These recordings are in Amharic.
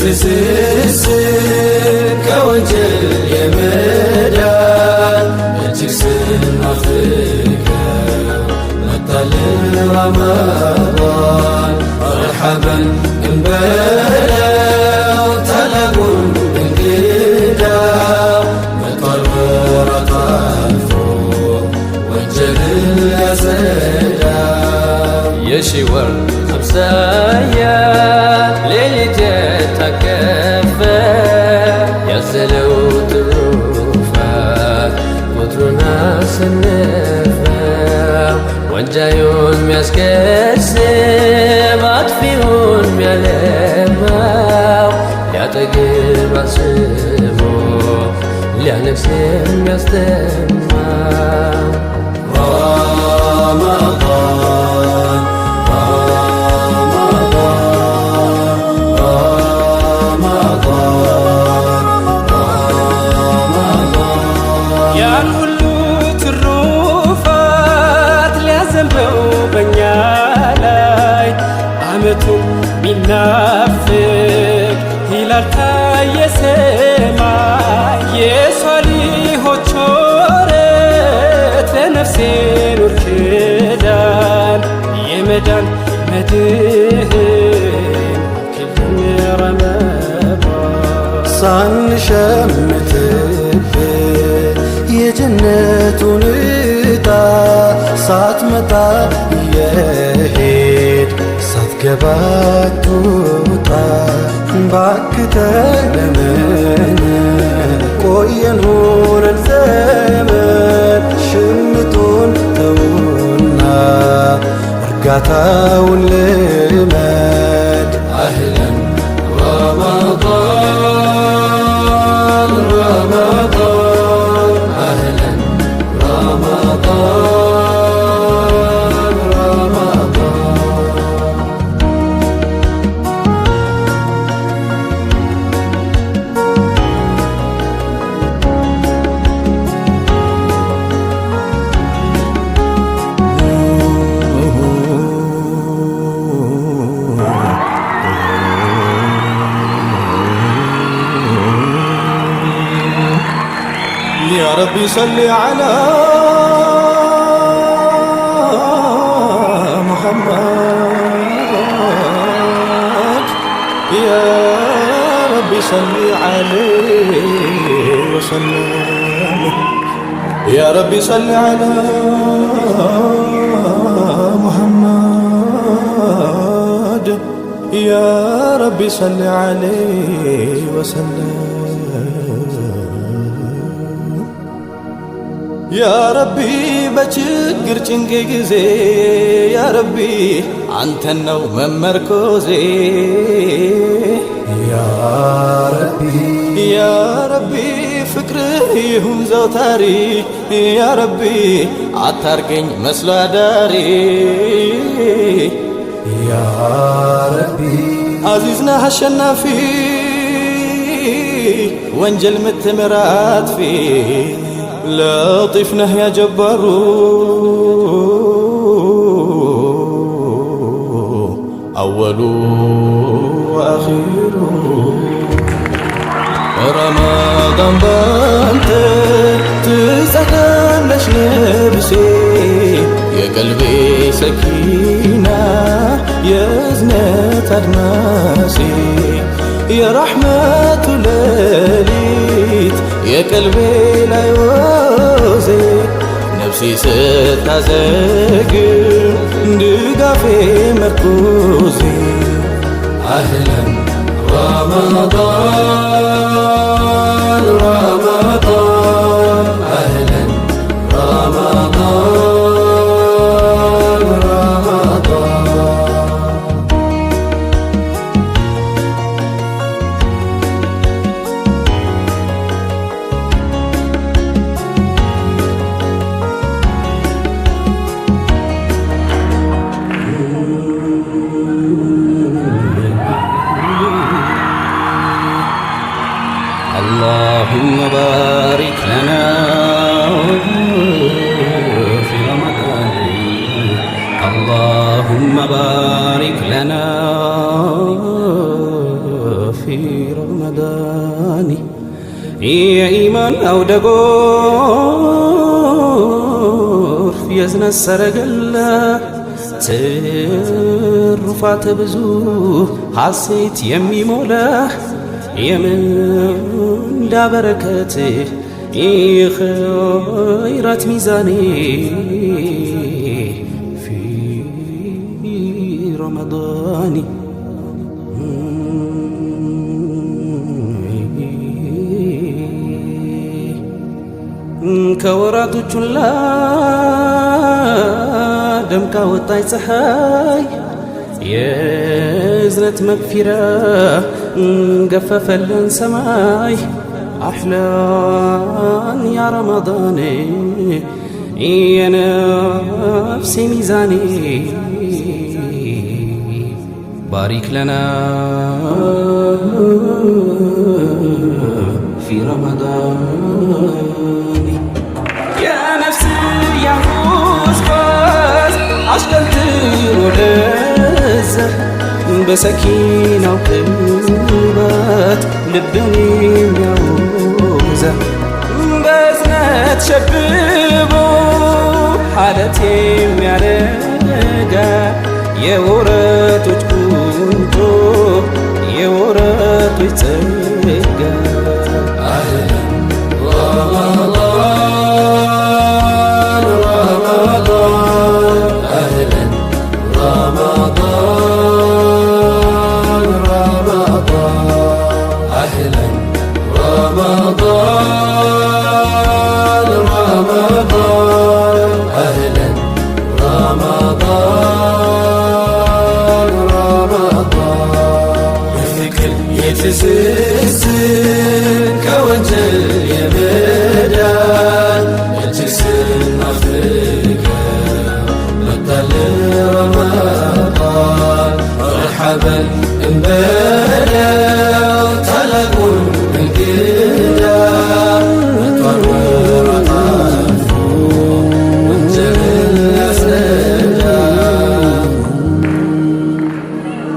ትስስር ከወንጀል የመዳን እጅግ ስናፍቀው መጣልን ረመዳን መርሐበን እንበለው ታላቁን እንግዳ መጥቷል ወራት አልፎ ወንጀልን ሊያጸዳ የሺወር አምሳያ ሌሊት የታቀፈ ያዘለው ትሩፋት ቁጥሩን አሰነፈ ወንጃዩን ሚያስገስም አጥፊውን ሚያለማው ሊያጠግብ አስቦ ሊያነግስ የሚያስተማው ረመዳን በኛ ላይ አመቱን ሚናፍቅ ሂላል ታየ ሰማይ የሷሊሆች ወረት ለነፍሴ ኑር ክዳን የመዳን መድህን ክልም ረመዳን ሳንሸምትብህ የጀነቱን ዕጣ ሳትመጣ የሄድ ሳትገባ ትውጣ እባክህ ተለመን ቆየን ሆነን ዘመን ሽምጡን ተውና እርጋታውን ልመድ አህለን ረመዳን ረመዳን አህለን ረመዳን يا ربي صل على محمد يا ربي صل عليه وسلم يا ربي صل على محمد يا ربي صل عليه وسلم يا ربي بچግር ጭንቅ ጊዜ ያ ረቢ አንተን ነው መመርኮዜ ያ ረቢ ፍቅርህ ይሁን ዘውታሪ ያ ረቢ አታርገኝ መስሎ አዳሪ ያ ረቢ አዚዝና አሸናፊ ወንጀል ምትምራት ፊ لطيف يا جبار أول وأخير رمضان بانت تسألنش نفسي يا قلبي سكينة يا زنة أدماسي يا رحمة ليليت يا قلبي لا يوزي نفسي ستازقر دقافي مركوزي أهلا رمضان رمضان أهلا رمضان رمضان اللهم بارك لنا في رمضان اللهم بارك لنا في في رمضان يا إيمان أو دقور في يزن السرقلة ترفعت بزو حسيت يمي مولا يمن دا بركته خيرات ميزاني في رمضان كوراتو لا دمكا وطاي ፀሐይ የእዝነት መግፊራ ገፈፈልን ሰማይ أحلان يا رمضان يا نفسي ميزاني بارك لنا في رمضان يا نفسي يا فوز عشقت ولزة بسكينة وقلبات لبني يوزة بزنة شببو حالتي معرقة يورتو تكونتو يورتو يتسقى أهلا رمضان رمضان أهلا رمضان رمضان أهلا رمضان رمضان أهلا رمضان رمضان يفتكر يتزلزل كوجل يمدان يجسن أفريقيا مطل رمضان مرحبا انبدا طلقوا الكدا مطور عطافو وانجل الأسدا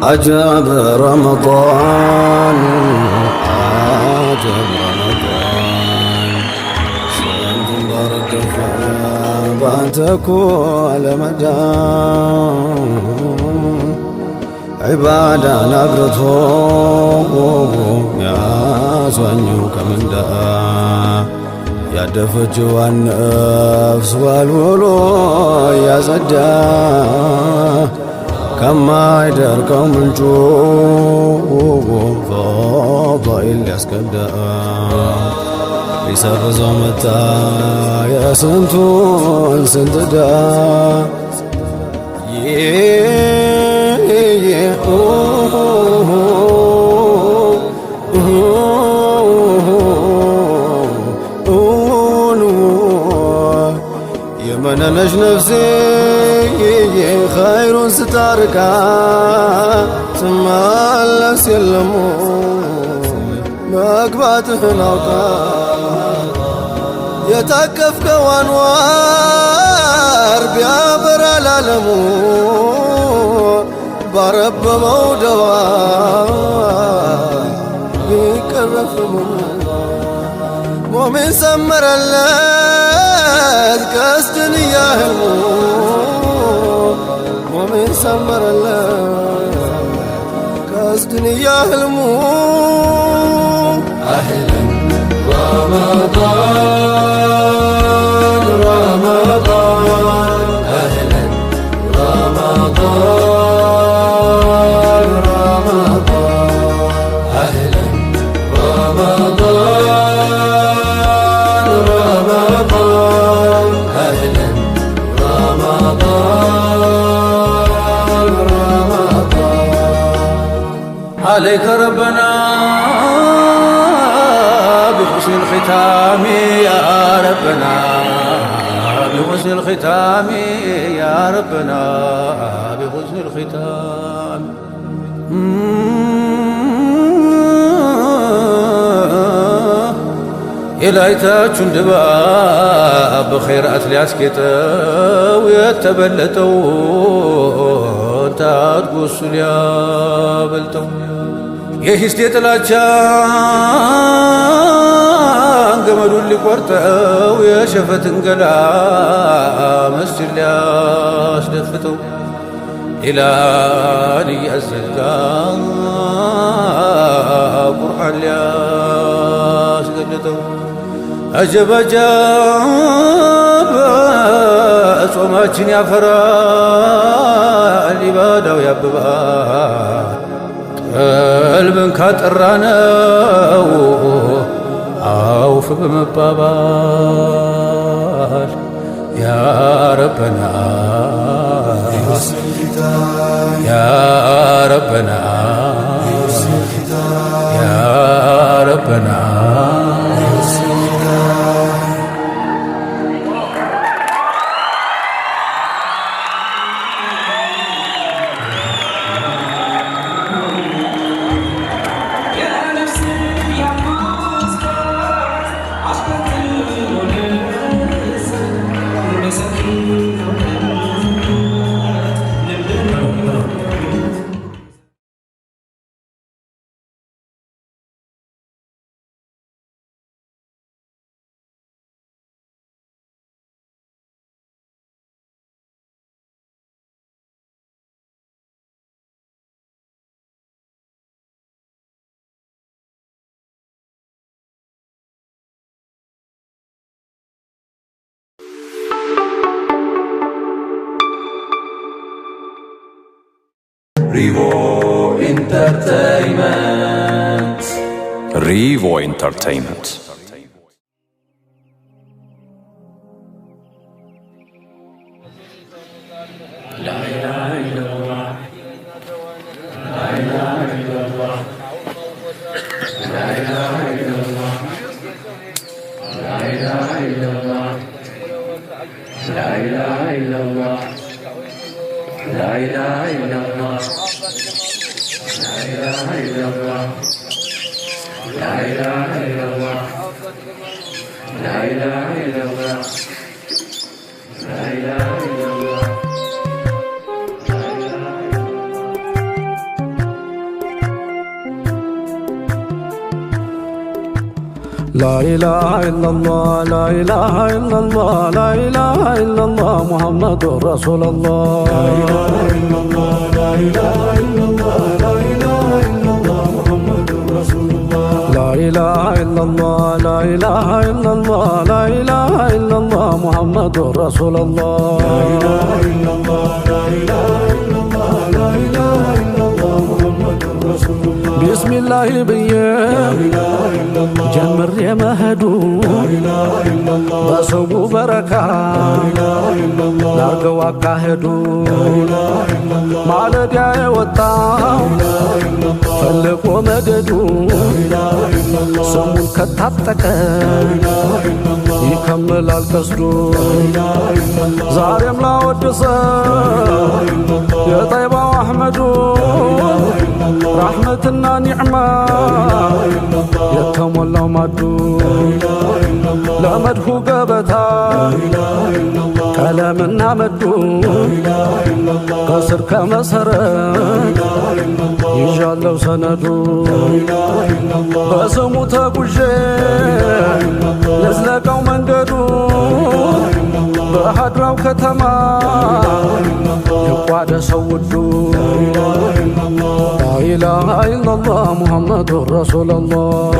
عجب رمضان عجب رمضان سلام مبارك فباتكو على مدان عبادة نقرته يا سوانيو كمندا يا دفجو النفس والولو يا زدا كما يدركم الجوب فضائل يسكبدا يسرز متى يا سنتون سنتدا يمننش نفسي خير ستاركا ثم الله سلمو مقباتهن أوقا يتكفك وانوار بيابر العالمو برب مودوا يكرفمو مؤمن سمر الله كاستن ياهمو مؤمن سمر الله كاستن ياهمو أهلا رمضان رمضان أهلا رمضان رمضان أهلا رمضان رمضان أهلا رمضان رمضان عليك ربنا بحسن الختام يا ربنا بحسن الختام يا ربنا بحسن الختام የላይታችን ድባብ በኸይራት ሊያስጌጠው የተበለጠው ታድጎ እሱ ሊያበልጠው የሂስቴ ጥላቻ ገመዱን ሊቆርጠው የሸፈትን ገላ መስጂድ ሊያስደፍተው ሌላን እያዘጋ ቁርአን ሊያስገልጠው አጀብ ጾማችን ያፈራል ኢባዳው ያብባል ቀልብን ካጠራነው አውፍ በመባባል ያ ረበና ያ ረበና ያ ረበና Revo Entertainment. Revo Entertainment. La ilaha illallah. La ilaha illallah. La ilaha illallah. La ilaha illallah. La ilaha illallah. La ilaha illallah. La ilaha illallah. La ilaha illallah. La ilaha illallah. La ilaha illallah. لا إله إلا الله لا إله إلا الله لا إله إلا الله محمد رسول الله لا إله إلا الله لا إله إلا الله لا إله إلا الله محمد رسول الله لا إله إلا الله لا إله إلا الله لا إله إلا الله محمد رسول الله لا إله إلا الله لا إله إلا الله لا إله إلا الله محمد رسول الله بسم الله بيه ጀምር የመሄዱ በሰው በረካ ላርገው አካሄዱ ማለዳ የወጣው ፈልቆ መደዱ ስሙን ከታጠቀ ይከምላል ቀስዱ ዛሬም ላወድሰው የጠይባው አሕመዱ ረሕመትና ኒዕማ የተሞላው ማዱ ለመድሁ ገበታ ቀለምና መዱ ከስር ከመሰረት ይዣለው ሰነዱ በስሙ ተጉዤ ለዝለቀው መንገዱ በሀድራው ከተማ ይቋደሰው ውዱ ላኢላሃ ኢላላህ ሙሐመዱ ረሱሉላህ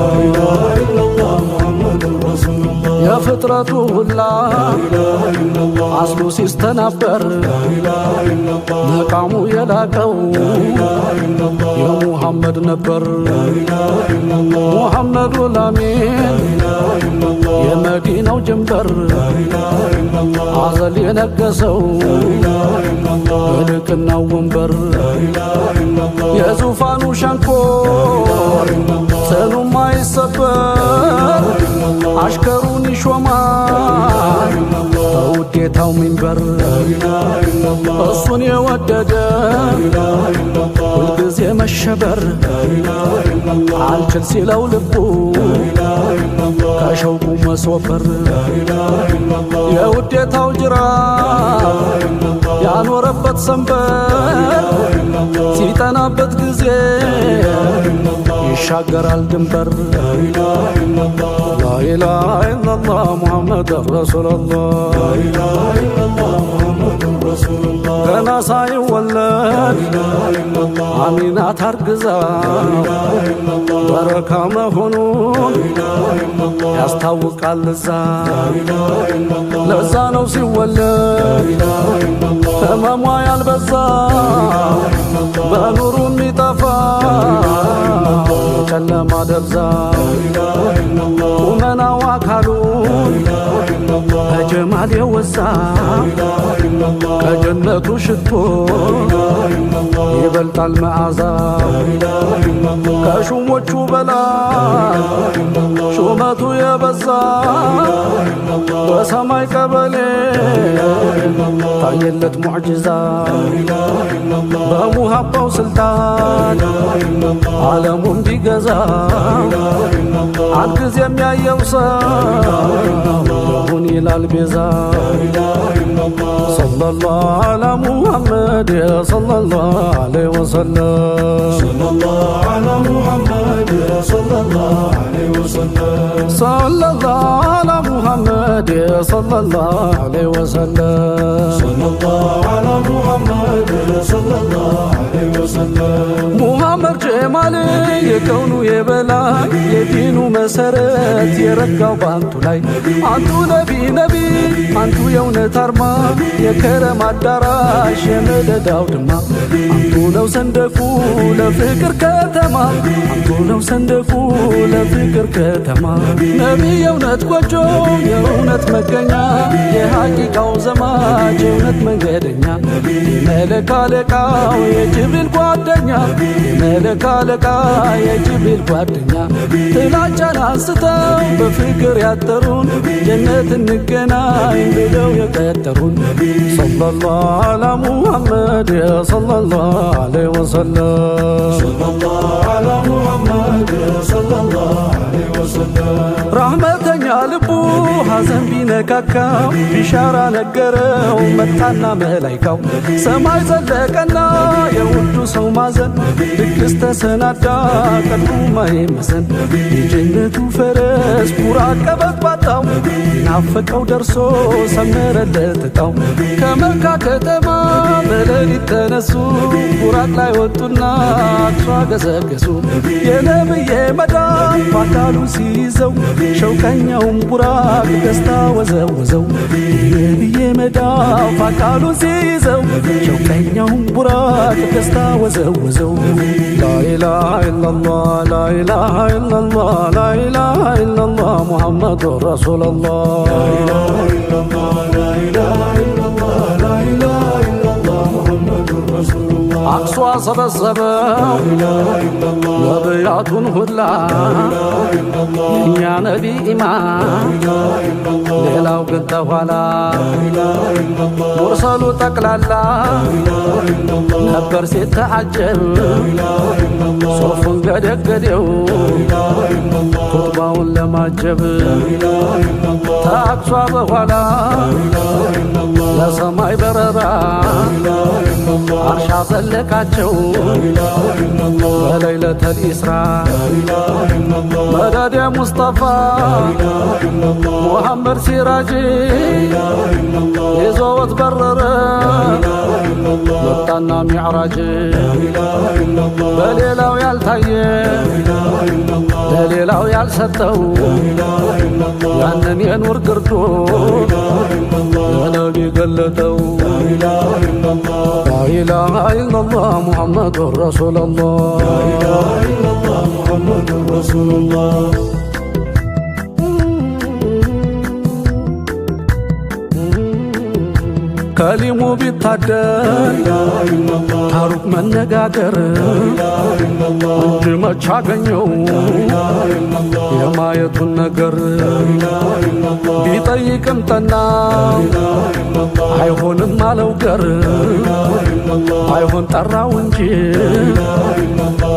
የፍጥረቱ ሁላ አስሉ ሲስተናበር መቃሙ የላቀው የሙሐመድ ነበር ሙሐመዱ ላሚን የመዲናው ጀንበር አዘል የነገሰው በልቅናው ወንበር የዙፋኑ ሸንኮር ጽኑም አይሰበር አሽከሩን ይሾማል በውዴታው ሚንበር እሱን የወደደ ሁልጊዜ መሸበር አልችል ሲለው ልቡ ከሸውቁ መስወበር የውዴታው ጅራፍ ያኖረበት ሰንበር ሲጠናበት ጊዜ ይሻገራል ድንበር ላኢላሃ ኢለላህ ሙሐመድ ረሱሉላህ ገና ሳይወለድ አሚና ታርግዛ በረካ መሆኑን ያስታውቃል እዛ ለዛ ነው ሲወለድ ህመሟ ያልበዛ በኑሩ የሚጠፋ ጨለማ ደብዛ ቁመናው አካሉን ከጀማል የወዛ ከጀነቱ ሽቶ ይበልጣል መዓዛ ከሹሞቹ በላይ ሹመቱ የበዛ በሰማይ ቀበሌ ታየለት ሙዕጅዛ በሙሃባው ስልጣን ዓለሙን ቢገዛ አንድ ጊዜ የሚያየው ሰው ይሁን ይላል ቤዛ ሰለላሁ ዐላ ሙሐመድ ሰለላሁ ዐለይሂ ወሰለም ሰለላሁ ዐላ ሙሐመድ ሰለላሁ ዐለይሂ ወሰለም ሰለላሁ ዐላ ሙሐመድ ሰለላሁ ዐለይሂ ወሰለም ሰለላሁ ዐላ ሙሐመድ ሰለላሁ ዐለይሂ ወሰለም ሙሐመድ ጀማል የከውኑ የበላይ የዲኑ መሰረት የረጋው ባንቱ ላይ አንቱ ነቢ አንቱ የእውነት አርማ የከረም አዳራሽ የመደዳው ድማ አንቱ ነው ሰንደቁ ለፍቅር ከተማ አንቱ ነው ሰንደቁ ለፍቅር ከተማ ነቢይ የእውነት ጎጆ የእውነት መገኛ የሐቂቃው ዘማች የእውነት መንገደኛ የመለክ አለቃው የጅብሪል ጓደኛ የመለክ አለቃ የጅብሪል ጓደኛ ጥላቻን አንስተው በፍቅር ያጠሩን ጀነት እንገናኝ ብለው የቀጠሩን ሰለላሁ ዐላ ሙሐመድ ሰለላሁ ዐለይሂ ወሰለም ሰለላሁ ዐላ ሙሐመድ ሰለላሁ ዐለይሂ ወሰለም ረሕመተኛ ልቡ ሐዘን ቢነካካው ቢሻራ ነገረው መጣና መላይካው ሰማይ ዘለቀና የውዱ ሰው ማዘን ድግስ ተሰናዳ ቀድሞ ማይመሰን የጀነቱ ፈረስ ቡራቅ ቀበት ባጣው ናፈቀው ደርሶ ሰመረለት እጣው ከመካ ከተማ በሌሊት ተነሱ ቡራቅ ላይ ወጡና አክሷ ገሰገሱ የነብዬ መዳን በአካሉ ሲይዘው ሸውቀኛውን ቡራቅ ደስታ ወዘወዘው የነብዬ መዳን በአካሉ ሲይዘው ሸውቀኛውን ቡራቅ ደስታ ወዘወዘው ላኢላሃ ኢለላህ ላኢላሃ ኢለላህ ላኢላሃ ኢለላህ ሙሐመድ ረሱሉላህ ላኢላሃ ኢለላህ ላኢላሃ ኢለላህ ላኢላሃ ኢለላህ ሙሐመድ ረሱሉላህ አክሷ ሰበሰበው ነቢያቱን ሁላ የእኛ ነቢ ኢማም ሌላው ግን ተኋላ ሙርሰሉ ጠቅላላ ነበር ሲተዓጀብ ሶፉን ገደገዴው ኹጥባውን ለማጀብ ታክሷ በኋላ ለሰማይ በረራ አርሻ ዘለቃቸው በለይለተል ኢስራ መደድ ሙስጠፋ ሙሐመድ ሲራጅ ይዞት በረረ ወጣና ሚዕራጅ በሌላው ያልታየ ለሌላው ያልሰጠው ያንን የኑር ግርዶ ለነቢ ገለጠው ላኢላሃ ኢለላህ ሙሐመድ ረሱሉላህ ላኢላሃ ኢለላህ ሙሐመድ ረሱሉላህ ከሊሙ ቢታደር ታሩቅ መነጋገር እንጂ መች አገኘው የማየቱን ነገር ቢጠይቅም ጠና አይሆንም አለው ገር አይሆን ጠራው እንጂ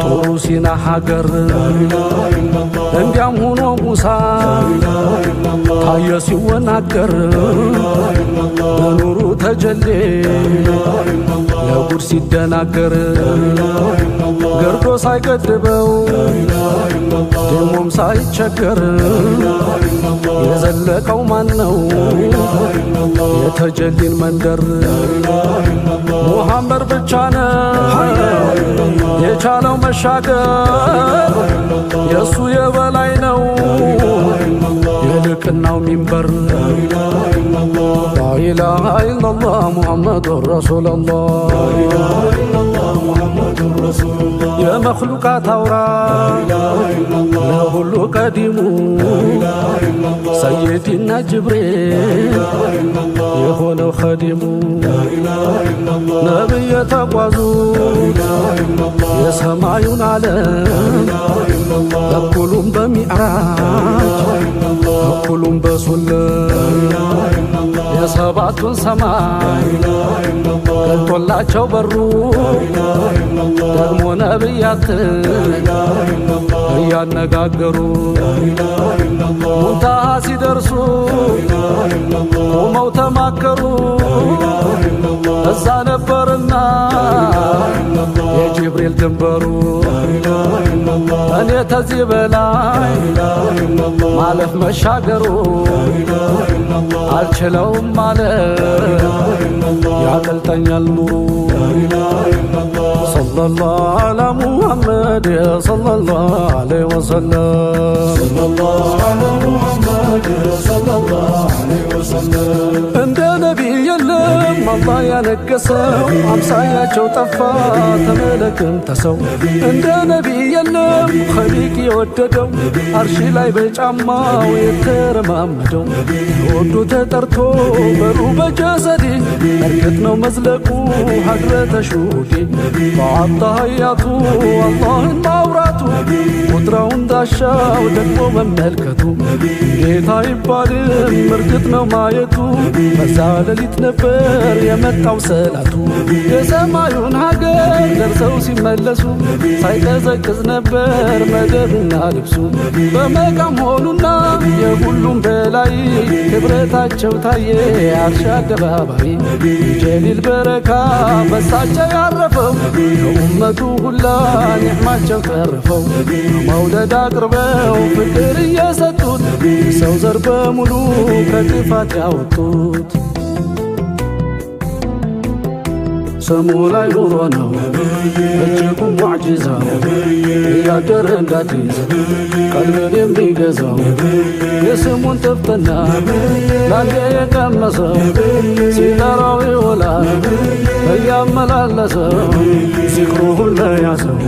ጦሩ ሲና ሀገር እንዲያም ሆኖ ሙሳ ታየ ሲወናገር በኑሩ ተጀሌ ለጉድ ሲደናገር ገርዶ ሳይገድበው ደሞም ሳይቸገር የዘለቀው ማን ነው የተጀሊን መንደር ሙሐመድ ብቻ ነው የቻለው መሻገር የሱ የበላይ ነው የልቅናው ሚንበር ላኢላሃ ኢላላህ ሙሐመዱር ረሱሉላህ የመኽሉቃት አውራ ለሁሉ ቀዲሙ ሰይድና ጅብሪል የሆነው ኸዲሙ ነብይ የተጓዙ የሰማዩን ዓለም እኩሉም በሚዕራጅ እኩሉም በሱልም የሰባቱን ሰማይ ገልጦላቸው በሩ ደግሞ ነብያትን እያነጋገሩ ሙንታሃ ሲደርሱ ቆመው ተማከሩ እዛ ነበርና የጅብሪል ድንበሩ እኔ ተዚህ በላይ ማለፍ መሻገሩ አልችለውም ማለት ያቀልጠኛል ኑሩ ሰለላሁ ዐላ ሙሐመድ ሰለላሁ ዐለይሂ ወሰለም እንደ ነቢይ የለም አላህ ያነገሰው አምሳያቸው ጠፋ ተመለክም ተሰው እንደ ነቢይ የለም ኸሊቅ የወደደው አርሺ ላይ በጫማው የተረማመደው ወዱ ተጠርቶ በሩ በጀሰዲ እርግጥ ነው መዝለቁ ሀድረተ ሹሁዲ በአጣያቱ አላህን ማውራቱ ቁጥራው እንዳሻው ደግሞ መመልከቱ ጌታ ይባልም እርግጥ ነው ማየቱ በዛ ሌሊት ነበር የመጣው ሰላቱ የሰማዩን ሀገር ደርሰው ሲመለሱ ሳይቀዘቅዝ ነበር መደብና ልብሱ በመቃም ሆኑና የሁሉም በላይ ክብረታቸው ታየ አርሻ አደባባይ ጀሊል በረካ በሳቸው ያረፈው ለኡመቱ ሁላ ኒዕማቸው ተረፈው መውለድ አቅርበው ፍቅር እየሰጡት ሰው ዘር በሙሉ ከጥፋት ያወጡት ስሙ ላይ ኑሮ ነው እጅጉም ሙዕጂዛው እያደረ እንዳዲስ ቀልብን የሚገዛው የስሙን ጥፍጥና ላንዴ የቀመሰው ሲጠራው ይውላል እያመላለሰው ዚክሩ ሁላ ያዘው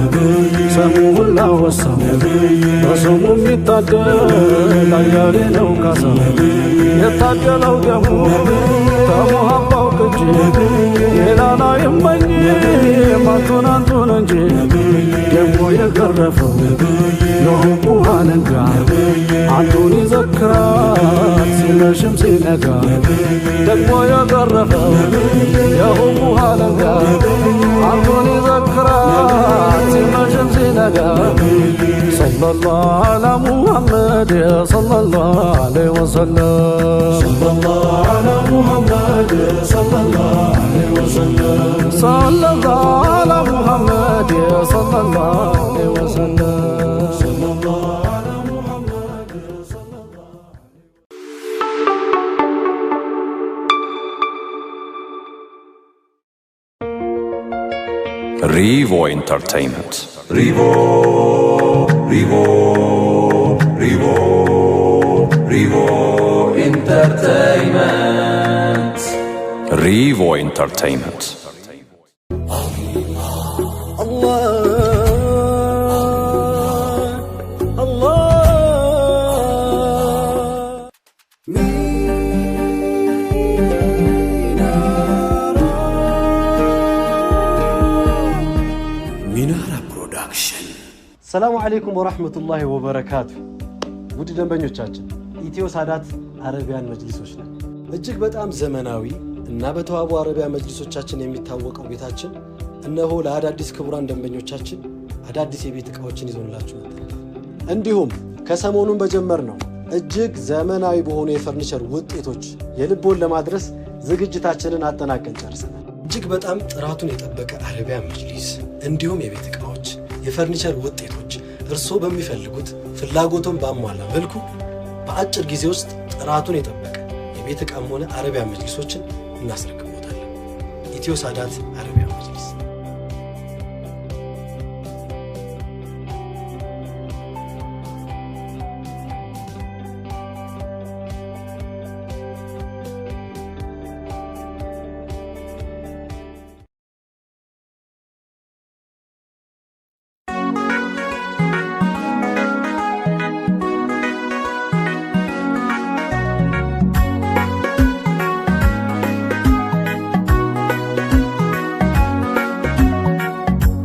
ስሙ ሁላ ወሳው በስሙ የሚታደል አያሌ ነው ካሳው የታደለው ደግሞ ከሙሀባው ቅጅ ሌላና የማኝ ማንቱን አንቱን እንጂ ደግሞ የገረፈው የሁቡ አለንጋ አንቱን ይዘክራል ሲመሽም ሲነጋ ደግሞ የገረፈው የሁቡ አለንጋ አንቱን ይዘክራል ሲመሽም ሲነጋ ሰለላሁ ዐላ ሙሐመድ ሰለላሁ ዐለይሂ ወሰለም ሰለላሁ ዐላ ሙሐመድ ሰለላሁ ዐለይሂ ወሰለም ሰለላሁ ዐላ ሙሐመድ ሰለላሁ ዐለይሂ ወሰለም ሰለላሁ ዐላ ሙሐመድ ሰለላሁ Rivo Entertainment. Rivo Entertainment. Rivo Entertainment. ሰላሙ አለይኩም ወራህመቱላሂ ወበረካቱ። ውድ ደንበኞቻችን ኢትዮ ሳዳት አረቢያን መጅሊሶች ነን። እጅግ በጣም ዘመናዊ እና በተዋቡ አረቢያ መጅሊሶቻችን የሚታወቀው ቤታችን እነሆ ለአዳዲስ ክቡራን ደንበኞቻችን አዳዲስ የቤት ዕቃዎችን ይዞላችሁ መጥቷል። እንዲሁም ከሰሞኑን በጀመርነው እጅግ ዘመናዊ በሆኑ የፈርኒቸር ውጤቶች የልቦን ለማድረስ ዝግጅታችንን አጠናቀን ጨርሰናል። እጅግ በጣም ጥራቱን የጠበቀ አረቢያን መጅሊስ እንዲሁም የቤት ዕቃዎች፣ የፈርኒቸር ውጤቶች እርስዎ በሚፈልጉት ፍላጎቶን ባሟላ መልኩ በአጭር ጊዜ ውስጥ ጥራቱን የጠበቀ የቤት ዕቃም ሆነ አረቢያን መጅሊሶችን እናስረክቦታለን። ኢትዮ ሳዳት አረቢያን መጅሊስ።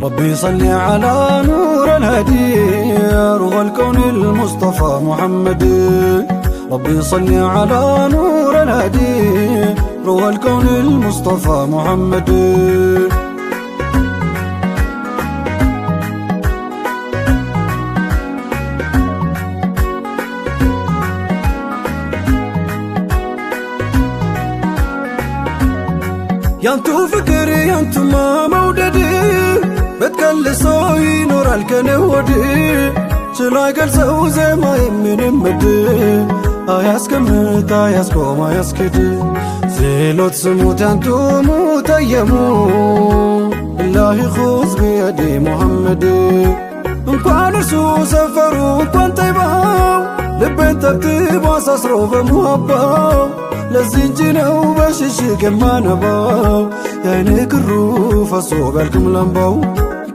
ربي صل على نور الهدي روح الكون المصطفى محمد. ربي صل على نور الهدي روح الكون المصطفى محمد. يانتو فكري يانتو ما موددي بتكلسو ينورال كنودي سلاي قلسو زي ما يمنم مدي አያስቀምጥ አያስቆም አያስክድ ዜሎት ስሙት ያንቱ ሙተየሙ ኢላሂ ኹዝ ቢየዲ ሙሐመድ እንኳን እርሱ ሰፈሩ እንኳን ጠይባው ልቤን ተብትቦ አሳስሮ በሙሀባው ለዚህ እንጂ ነው በሽሽግ የማነባው የአይኔ ክሩ ፈሶ ቢያልቅም ላምባው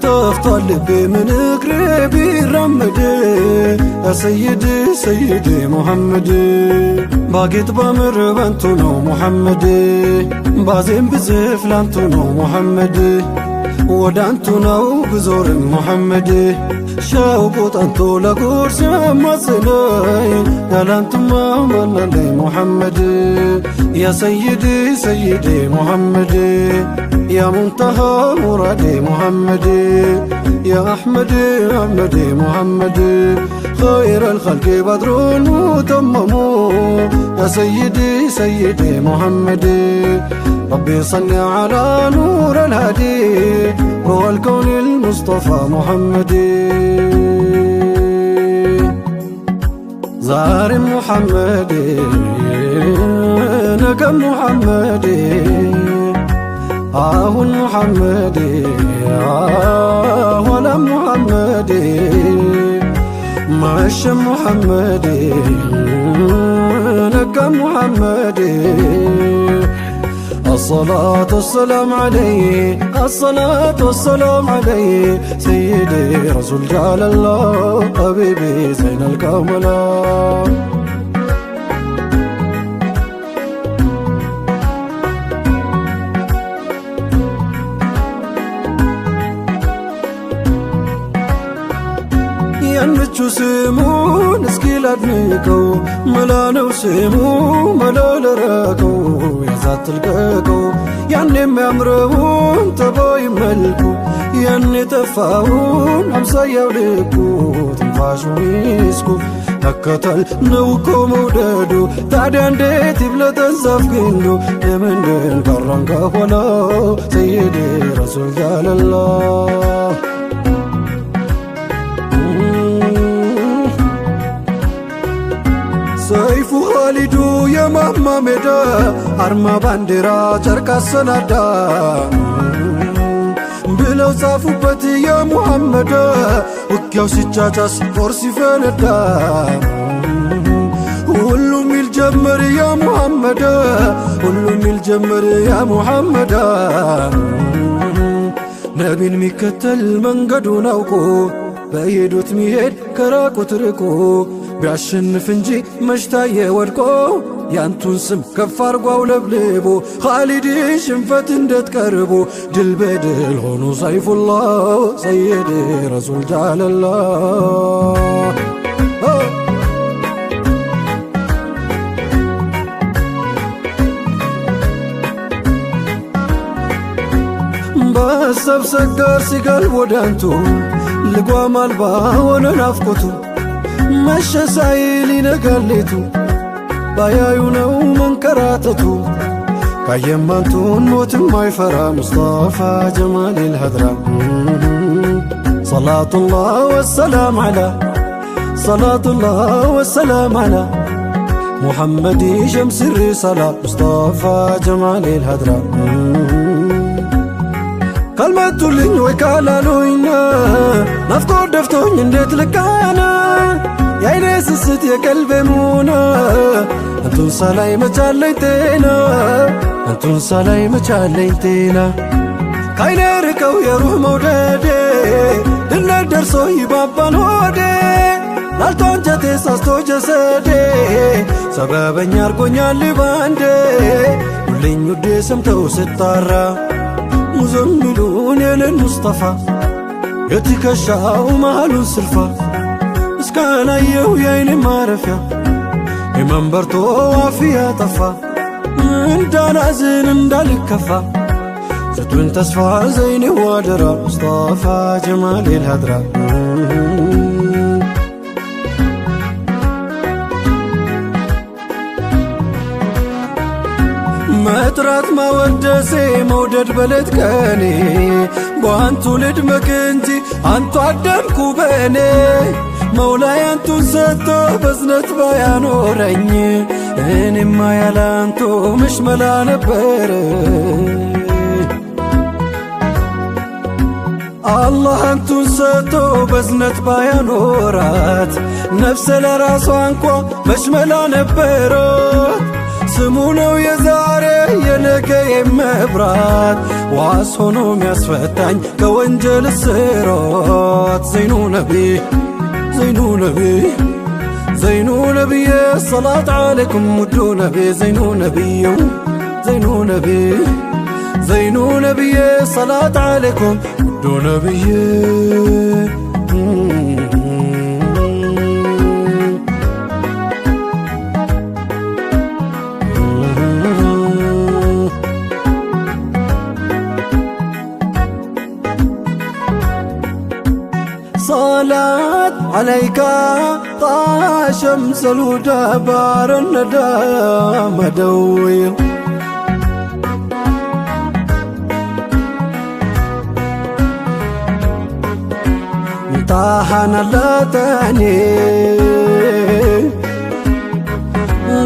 ጠፍቷል ልቤ ምን እግሬ ቢራመድ ያ ሰይድ ሰይድ ሙሐመድ ባጌጥ ባምር ባንቱ ነው ሙሐመድ ባዜም ብዝፍ ላንቱ ነው ሙሐመድ ወዳንቱ ነው ብዞርም ሙሐመድ ሸውቁ ጠንቶ ለጉርስ የማጽነይ ያላንቱማ ማናለይ ሙሐመድ ያ ሰይድ ሰይድ ሙሐመድ يا منتهى مرادي محمد يا أحمد أحمد محمد خير الخلق بدر متمم يا سيدي سيدي محمد ربي صل على نور الهدي روح الكون المصطفى محمد زار محمد نقم محمد አሁን ሙሐመድ ሆነ ሙሐመድ መሸ ሙሐመድ ነጋ ሙሐመድ الصلاة والسلام عليه الصلاة والسلام عليه سيدي رسول جلال الله حبيبي زين الكمال ያንቹ ስሙን እስኪ ላድንቀው መላነው ስሙ መላለረቀው ያዛት ልቀቀው ያን የሚያምረውን ጠባይ መልኩ ያን የጠፋውን አምሳያው ልኩ ትንፋሹ ሚስኩ መከተል ነው እኮ መውደዱ ታዲያ እንዴት ይብለጠዛፍ ግንዱ የምንድን ቀረን ከኋላ ሰይድ ረሱል ጃለላህ ሰይፉ ኻሊዱ የማማ ሜዳ አርማ ባንዲራ ጨርቅ አሰናዳ ብለው ጻፉበት የሙሐመድ ውጊያው ሲጫጫስ ጦር ሲፈነዳ ሁሉም ይል ጀመር የሙሐመድ ሁሉም ይል ጀመር የሙሐመድ ነቢን ሚከተል መንገዱን አውቆ በሄዱት ሚሄድ ከራቁት ርቆ ቢያሸንፍ እንጂ መሽታየ ወድቆ ያንቱን ስም ከፍ አርጓው ለብልቦ ኻሊድ ሽንፈት እንደትቀርቦ ድል በድል ሆኑ ሰይፉላህ ሰይድ ረሱል ጃለላህ በሀሳብ ሰጋር ሲጋልብ ወዳንቱ ልጓም አልባ ሆነ ናፍቆቱ መሸ ሳይል ይነጋል ሌቱ ባያዩ ነው መንከራተቱ كيمانتون موت ما يفرى مصطفى جمال الهدرة صلاة الله والسلام على صلاة الله والسلام على محمد شمس الرسالة مصطفى جمال الهدرة كلمة لين وكالالوينا نفكر دفتون ندت لكانا يا ناس الست يا قلبي مونا انتو صلاي مجاليتينا انتو صلاي مجاليتينا كاين ركو يا روح موددي دنا درسو يبابان هودي ላልቶን ጀቴ ሳስቶ ጀሰዴ ሰበበኛ አርጎኛል ባንዴ ሁሌኝ ውዴ ሰምተው ስጣራ ሙዘምሉን የለን ሙስጠፋ የትከሻው መሃሉን ስልፋ እስካላየው የአይኔ ማረፊያ የመንበርቶ አፍያ ጠፋ እንዳላዝን እንዳልከፋ ስትውን ተስፋ ዘይኔ ዋደራ ሙስጠፋ ጀማል الهدرة مترات ما ودسي مودد بلد كاني وانتو لدمك انتي انتو عدمكو بيني مولاي انتو ستو بزنت بيانو رني اني ما يلانتو مش ملا نبر الله انتو ستو بزنت بيانو رات نفس لراسو انكو مش ملا نبرات سمونو يزاري ينكي مبرات واسهنو مياسفتان كوانجل السيرات زينو نبي زينو نبي زينو نبي الصلاة عليكم مدو نبي زينو نبي زينو نبي زينو نبي الصلاة عليكم مدو نبي صلاة عليك طه شمس الهدى بار الندى مدوي طاحنا لا تاني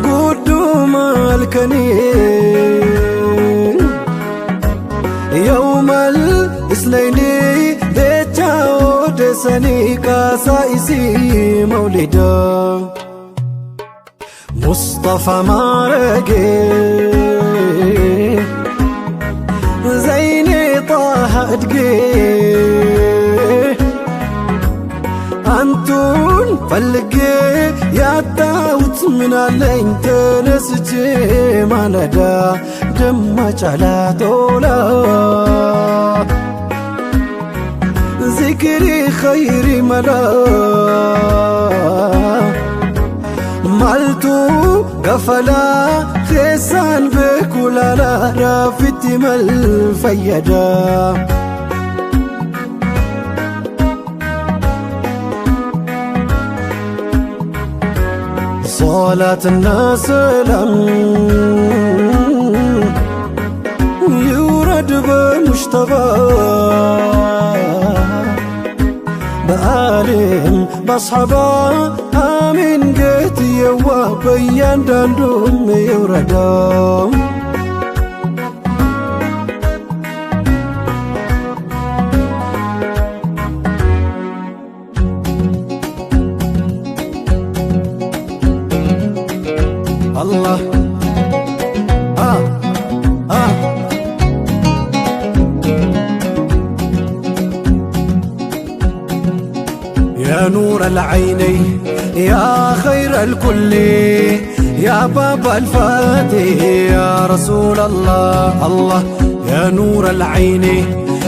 قدوم الكني يوم الاثنين دسني كاسايسي مولدا مصطفى مارقي زيني طه ادقي انتون فلقي يا داوت من اللين تنسجي مالدا دمج على طولا ذكري خيري ملا مالتو قفلا خيسان بكولا لا رافتي مالفيدا صلاة الناس لم يورد بمشتبه بآلهم بصحبا آمين قيت يوا بيان داندوم يوردام الله يا نور العيني يا خير الكل يا بابا الفاتح يا رسول الله الله يا نور العين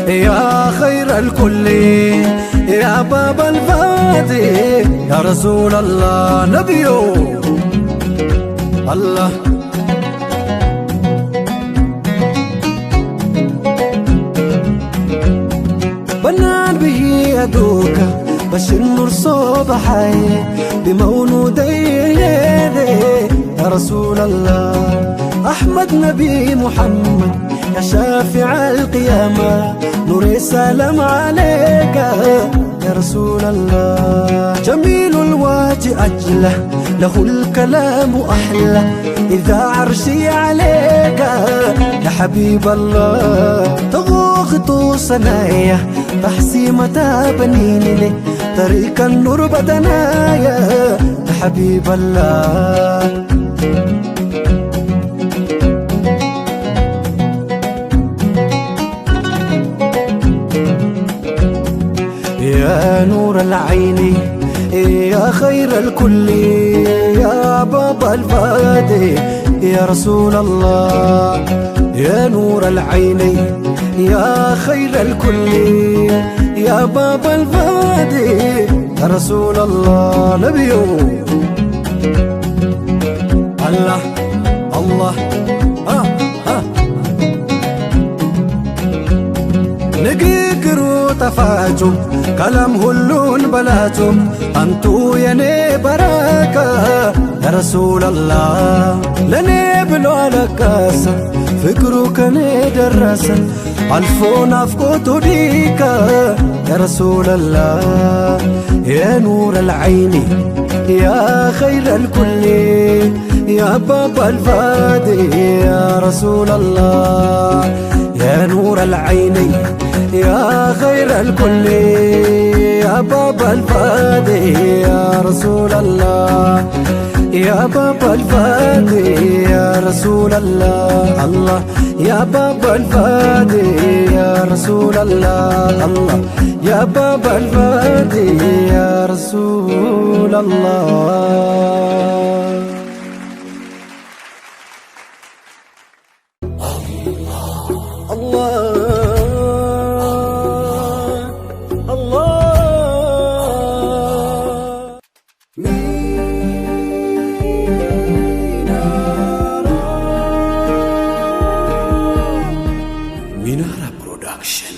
يا خير الكل يا بابا الفاتح يا رسول الله نبيو الله بنان به يدوك بش النور صبحي بمولودي يا رسول الله أحمد نبي محمد يا شافع القيامة نور السلام عليك يا رسول الله جميل الوجه أجله له الكلام أحلى إذا عرشي عليك يا حبيب الله تغوغت صنايا تحسيمة بنيني لي طريق النور بدنايا يا حبيب الله يا نور العين يا خير الكل يا بابا الفادي يا رسول الله يا نور العين يا خير الكل يا بابا الفادي يا رسول الله نبيو الله الله نقيقروا تفاجم كلام هلون بلاتم أنتو يني براكة يا رسول الله لني بلو لكاسة فكرو كني درسا ألفون أفقوتو ديكا يا رسول الله يا نور العين يا خير الكل يا بابا الفادي يا رسول الله يا نور العين يا خير الكل يا بابا الفادي يا رسول الله يا بابا الفادي يا رسول الله الله يا بابا الفادي يا رسول الله الله يا بابا الفادي يا رسول الله Minara Production.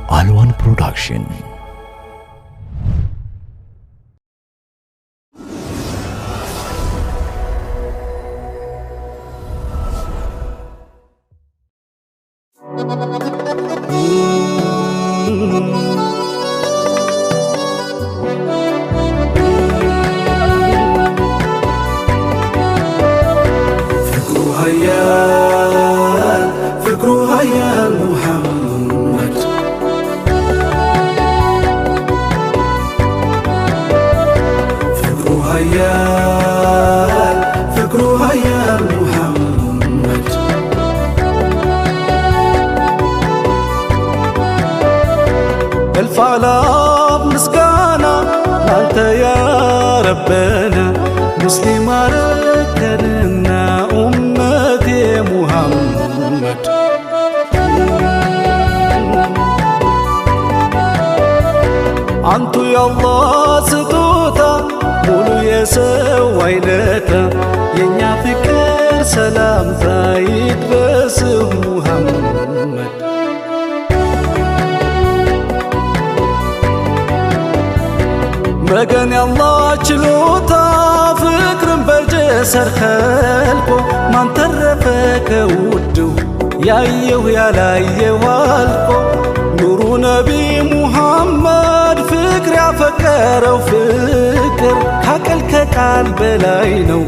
Alwan Production. فكرها يا محمد فكرها يا محمد الفعلاء مسكانا أنت يا ربنا مسلم ركنا أمتي محمد أنت يا الله ستوتا مولو يسوع عينتا ينيا فكر سلام زايد بس محمد مجن يا الله چلوتا فكرن بجسر خلقو من ترفك ودو ያየው ያላየው አልቆ ኑሩ ነቢ ሙሐመድ ፍቅር ያፈቀረው ፍቅር ካቀል ከቃል በላይ ነው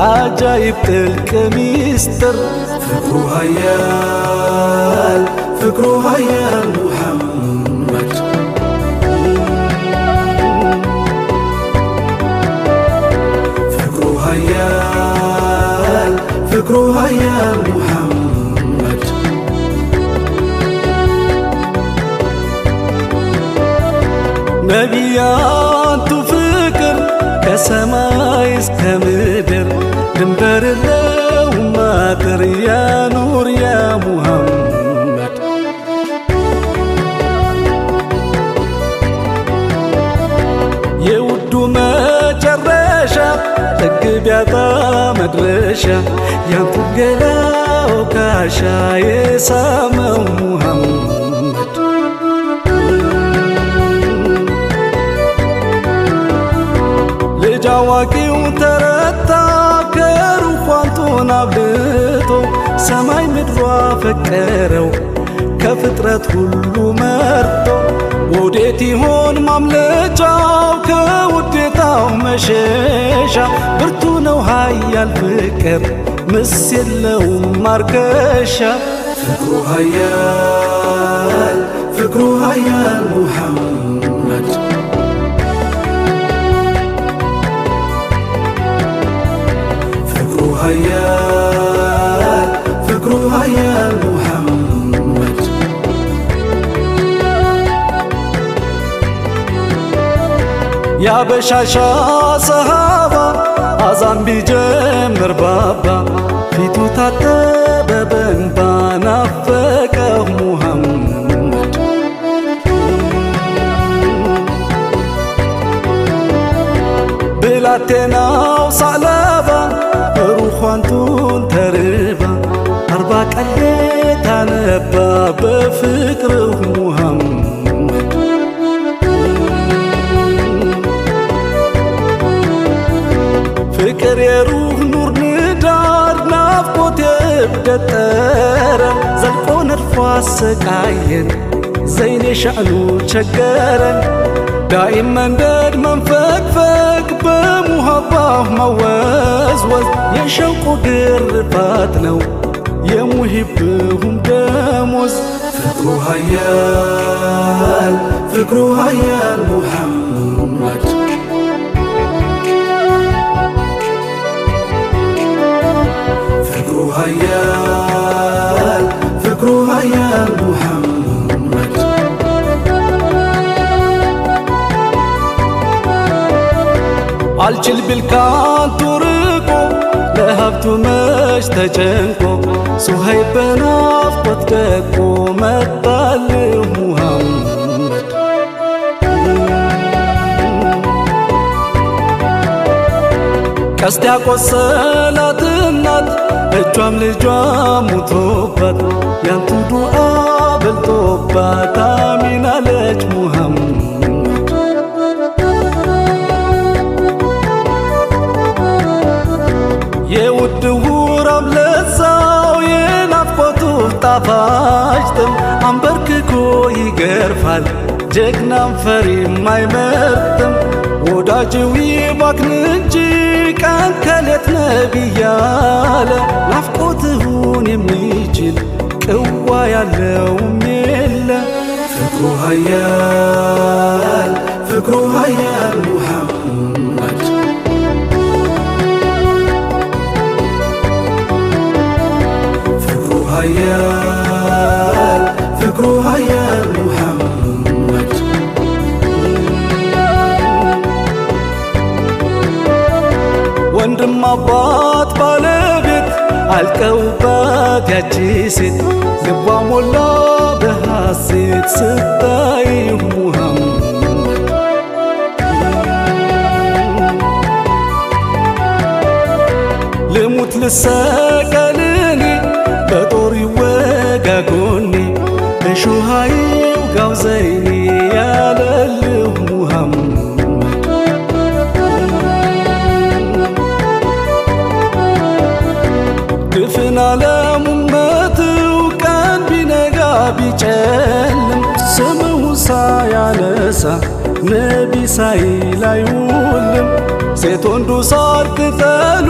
አጃይብ ጥልቅ ሚስጥር ፍቅሩ ሀያል ሙሐመድ ፍቅሩ ሀያል ሙሐመድ ነቢያቱ ፍቅር ከሰማይ እስከ ምድር ድንበር የለውም አጥር ያ ኑር ያ ሙሐመድ የውዱ መጨረሻ ጥግ ሕግ ቢያጣ መድረሻ ያንቱን ገላው ካሻ የሳመው ሙሐመድ ልጅ አዋቂው ተረታ ከሩኳንቱን አብልጦ ሰማይ ምድሯ ፈቀረው ከፍጥረት ሁሉ መርጦ ወዴት ይሆን ማምለጫው ከውዴታው መሸሻ ብርቱ ነው ኃያል ፍቅር ምስ የለውም ማርከሻ ፍቅሩ ኃያል ሙሐመድ ፍቅሩ ኃያል ሙሐመድ ያበሻሻ ሰሃባ አዛን ቢጀምር ባባ ፊቱ ታጠበ በእንባ ናፈቀው ሙሐመድ ብላቴናው ሳለባ ሩኳንቱን ተርባ 40 ቀን ታነባ በፍቅርህ ሙሐመድ ፍቅር የሩህ ኑር ንዳድ ናፍቆት የእብደት ጠረን ዘልቆ ነድፎ አሰቃየን ዘይኔ ሻዕኑ ቸገረን ዳኢም መንደድ መንፈቅፈቅ በሙሃባህ መወዝወዝ የሸውቁ ግርፋት ነው የሙሂብሁም ደሞዝ ፍቅሩ ኃያል ሙሐመድ ፍቅሩ ኃያል ሙሐመድ አልችል ቢል ካንቱ ርቆ ለሀብቱ መች ተጨንቆ ሱሀይብ በናፍቆት ደቆ መጣልህ ሙሐመድ ቀስት ያቆሰላት እናት እጇም ልጇ ሙቶባት ያንቱ ዱዓ በልጦባት አሚን አለች ሙሐመድ የውድ ውራም ለዛው የናፍቆቱ ጣፋጭ ጥም አንበርክኮ ይገርፋል ጀግናም ፈሪም አይመርጥም ወዳጅው ይባክን እንጂ ቀን ከሌት ነቢያለ ናፍቆትሁን የሚችል ቅዋ ያለውም የለ ፍቅሩ ኃያል ሙሐመድ ፍቅሩ ኃያል ሙሐመድ ወንድም አባት ባለቤት አልቀውባት ያቺ ሴት ልቧ ሞላ በሐሴት ስታይ ሙሐመድ ልሙት ልሰቀልኒ በጦር ይወጋ ጎኔ እሾሃይው ጋው ዘይኔ ያለልህ ሙሐመድ ድፍን ዓለም ኡመትው ቀን ቢነጋ ቢጨልም ስምሁ ሳያነሳ ነቢ ሳይል አይውልም ሴት ወንዱ ሳር ቅጠሉ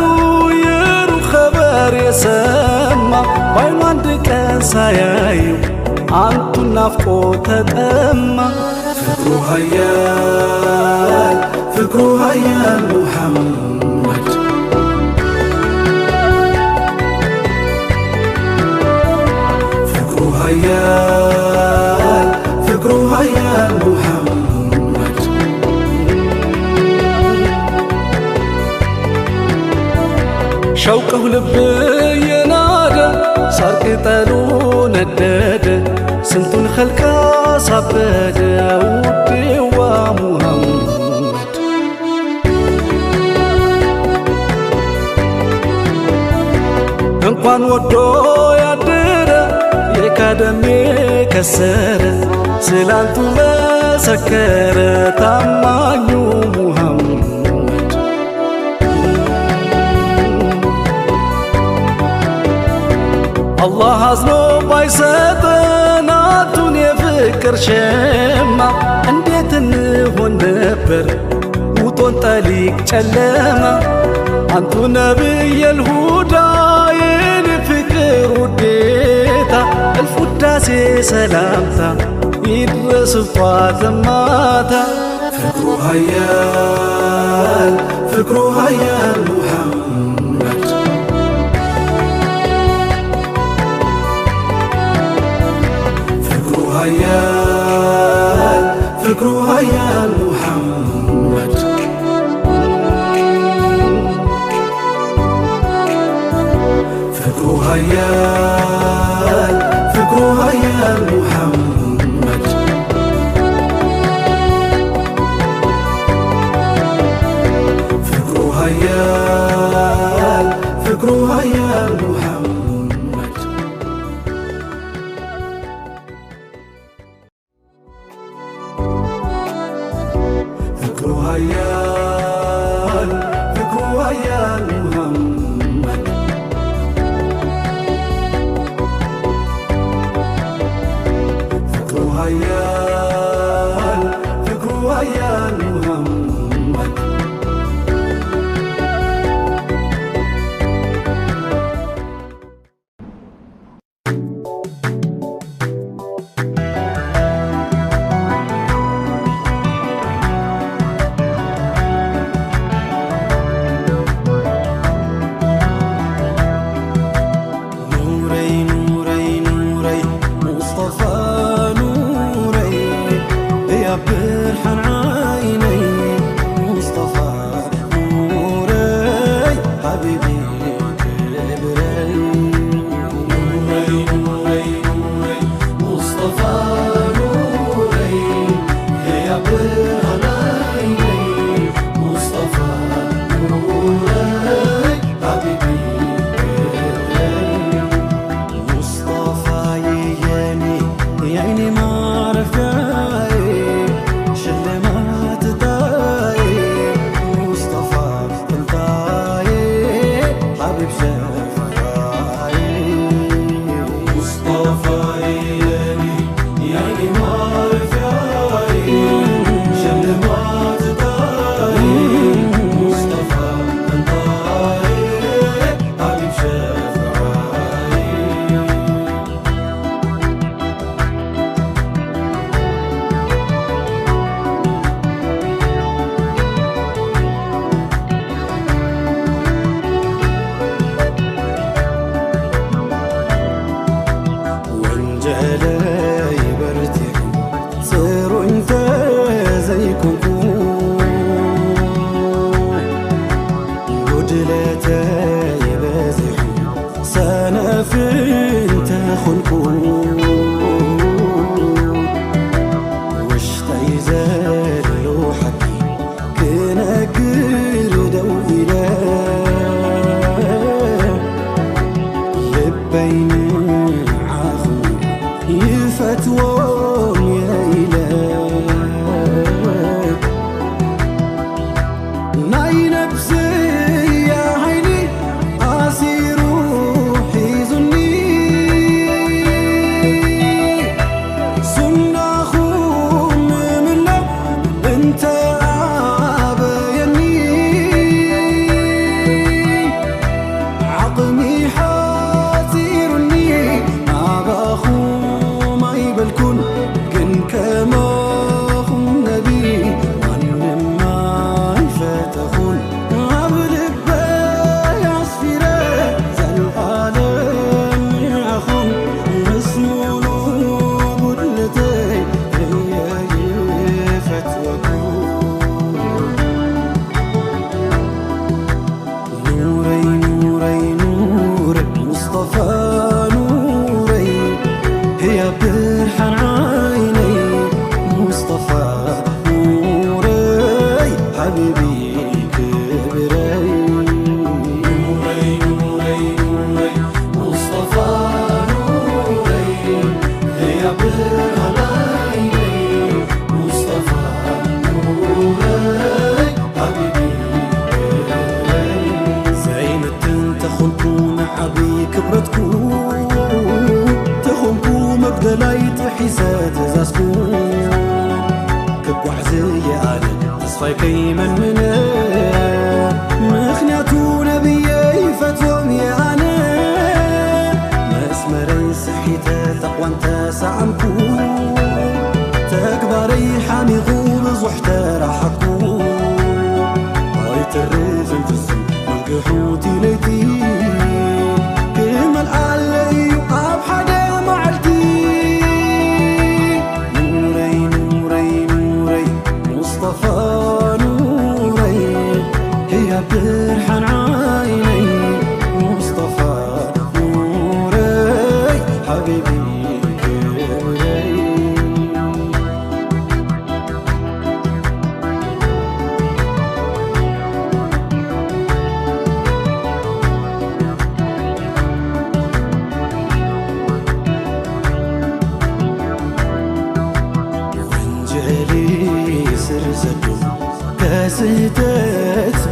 የሩህ ኸበር የሰማ ባይኑ አንድ ቀን ሳያዩ አንቱን ናፍቆ ተጠማ ፍቅሩ ኃያል ሙሐመድ ፍቅሩ ኃያል ሙሐመድ ሸውቅሁ ልብ የናደ ሳር ቅጠሉ ነደደ ስንቱን ኸልቃ ሳበደ ውዴዋ ሙሐመድ እንኳን ወዶ ያደረ የካደሜ ከሰረ ስላንቱ መሰከረ ታማኙ ሙሐመድ አላህ አዝኖ ባይሰጠን አቱን የፍቅር ሸማ እንዴት እንሆን ነበር ውጦን ጠሊቅ ጨለማ አንቱ ነብየል ሁዳ የኔ ፍቅር ውዴታ እልፍ ውዳሴ ሰላምታ ይድረስ ጧት ማታ ፍቅሩ ሀያል ሙሐመድ ፍቅሩ ሀያል ሙሐመድ ፍቅሩ ሀያል ሙሐመድ ፍቅሩ ሀያል ሙሐመድ ፍቅሩ ሀያል ሙሐመድ ፍቅሩ ሀያል ሙሐመድ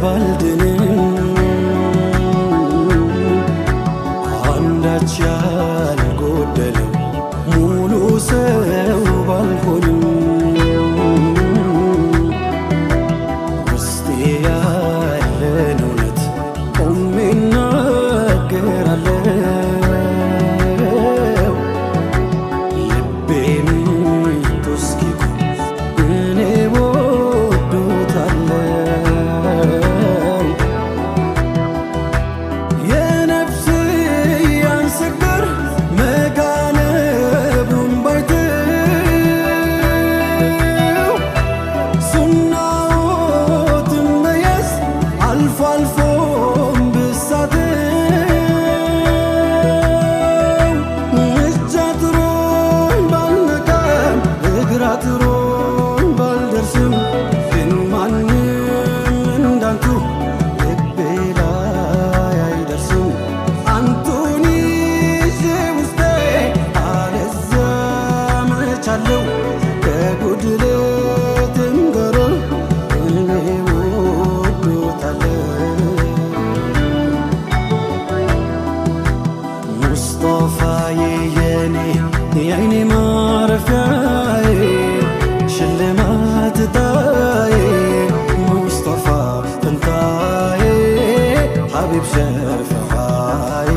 ባልድንም አንዳች ያልጎደለው ሙሉ ሰው ባልሆንም ውስጤ ያለን እውነት ቆሜ እናገራለሁ ልቤን እስኪቆም እኔ ወዶታለሁ የነፍስ ያንሰገር መጋነቡን ባይተው ሱናዎትን መያዝ አልፎ አልፎም ብሳተው እጅ አጥሮኝ ባልነካም እግር አጥሮኝ ባልደርስም ግን ማንም እንዳንቱ ልቤ ላይ አይደርስም አንቱን ይዤ ውስጤ አልዛመቻለሁ ከጉድለትም ጋር እኔ ወዶታለሁ ሙስጠፋዬ የኔ የአይኔ ማረፊያዬ ሽልማት ጣዬ ሙስጠፋ ፈንታዬ ሐቢብ ሸፍዓዬ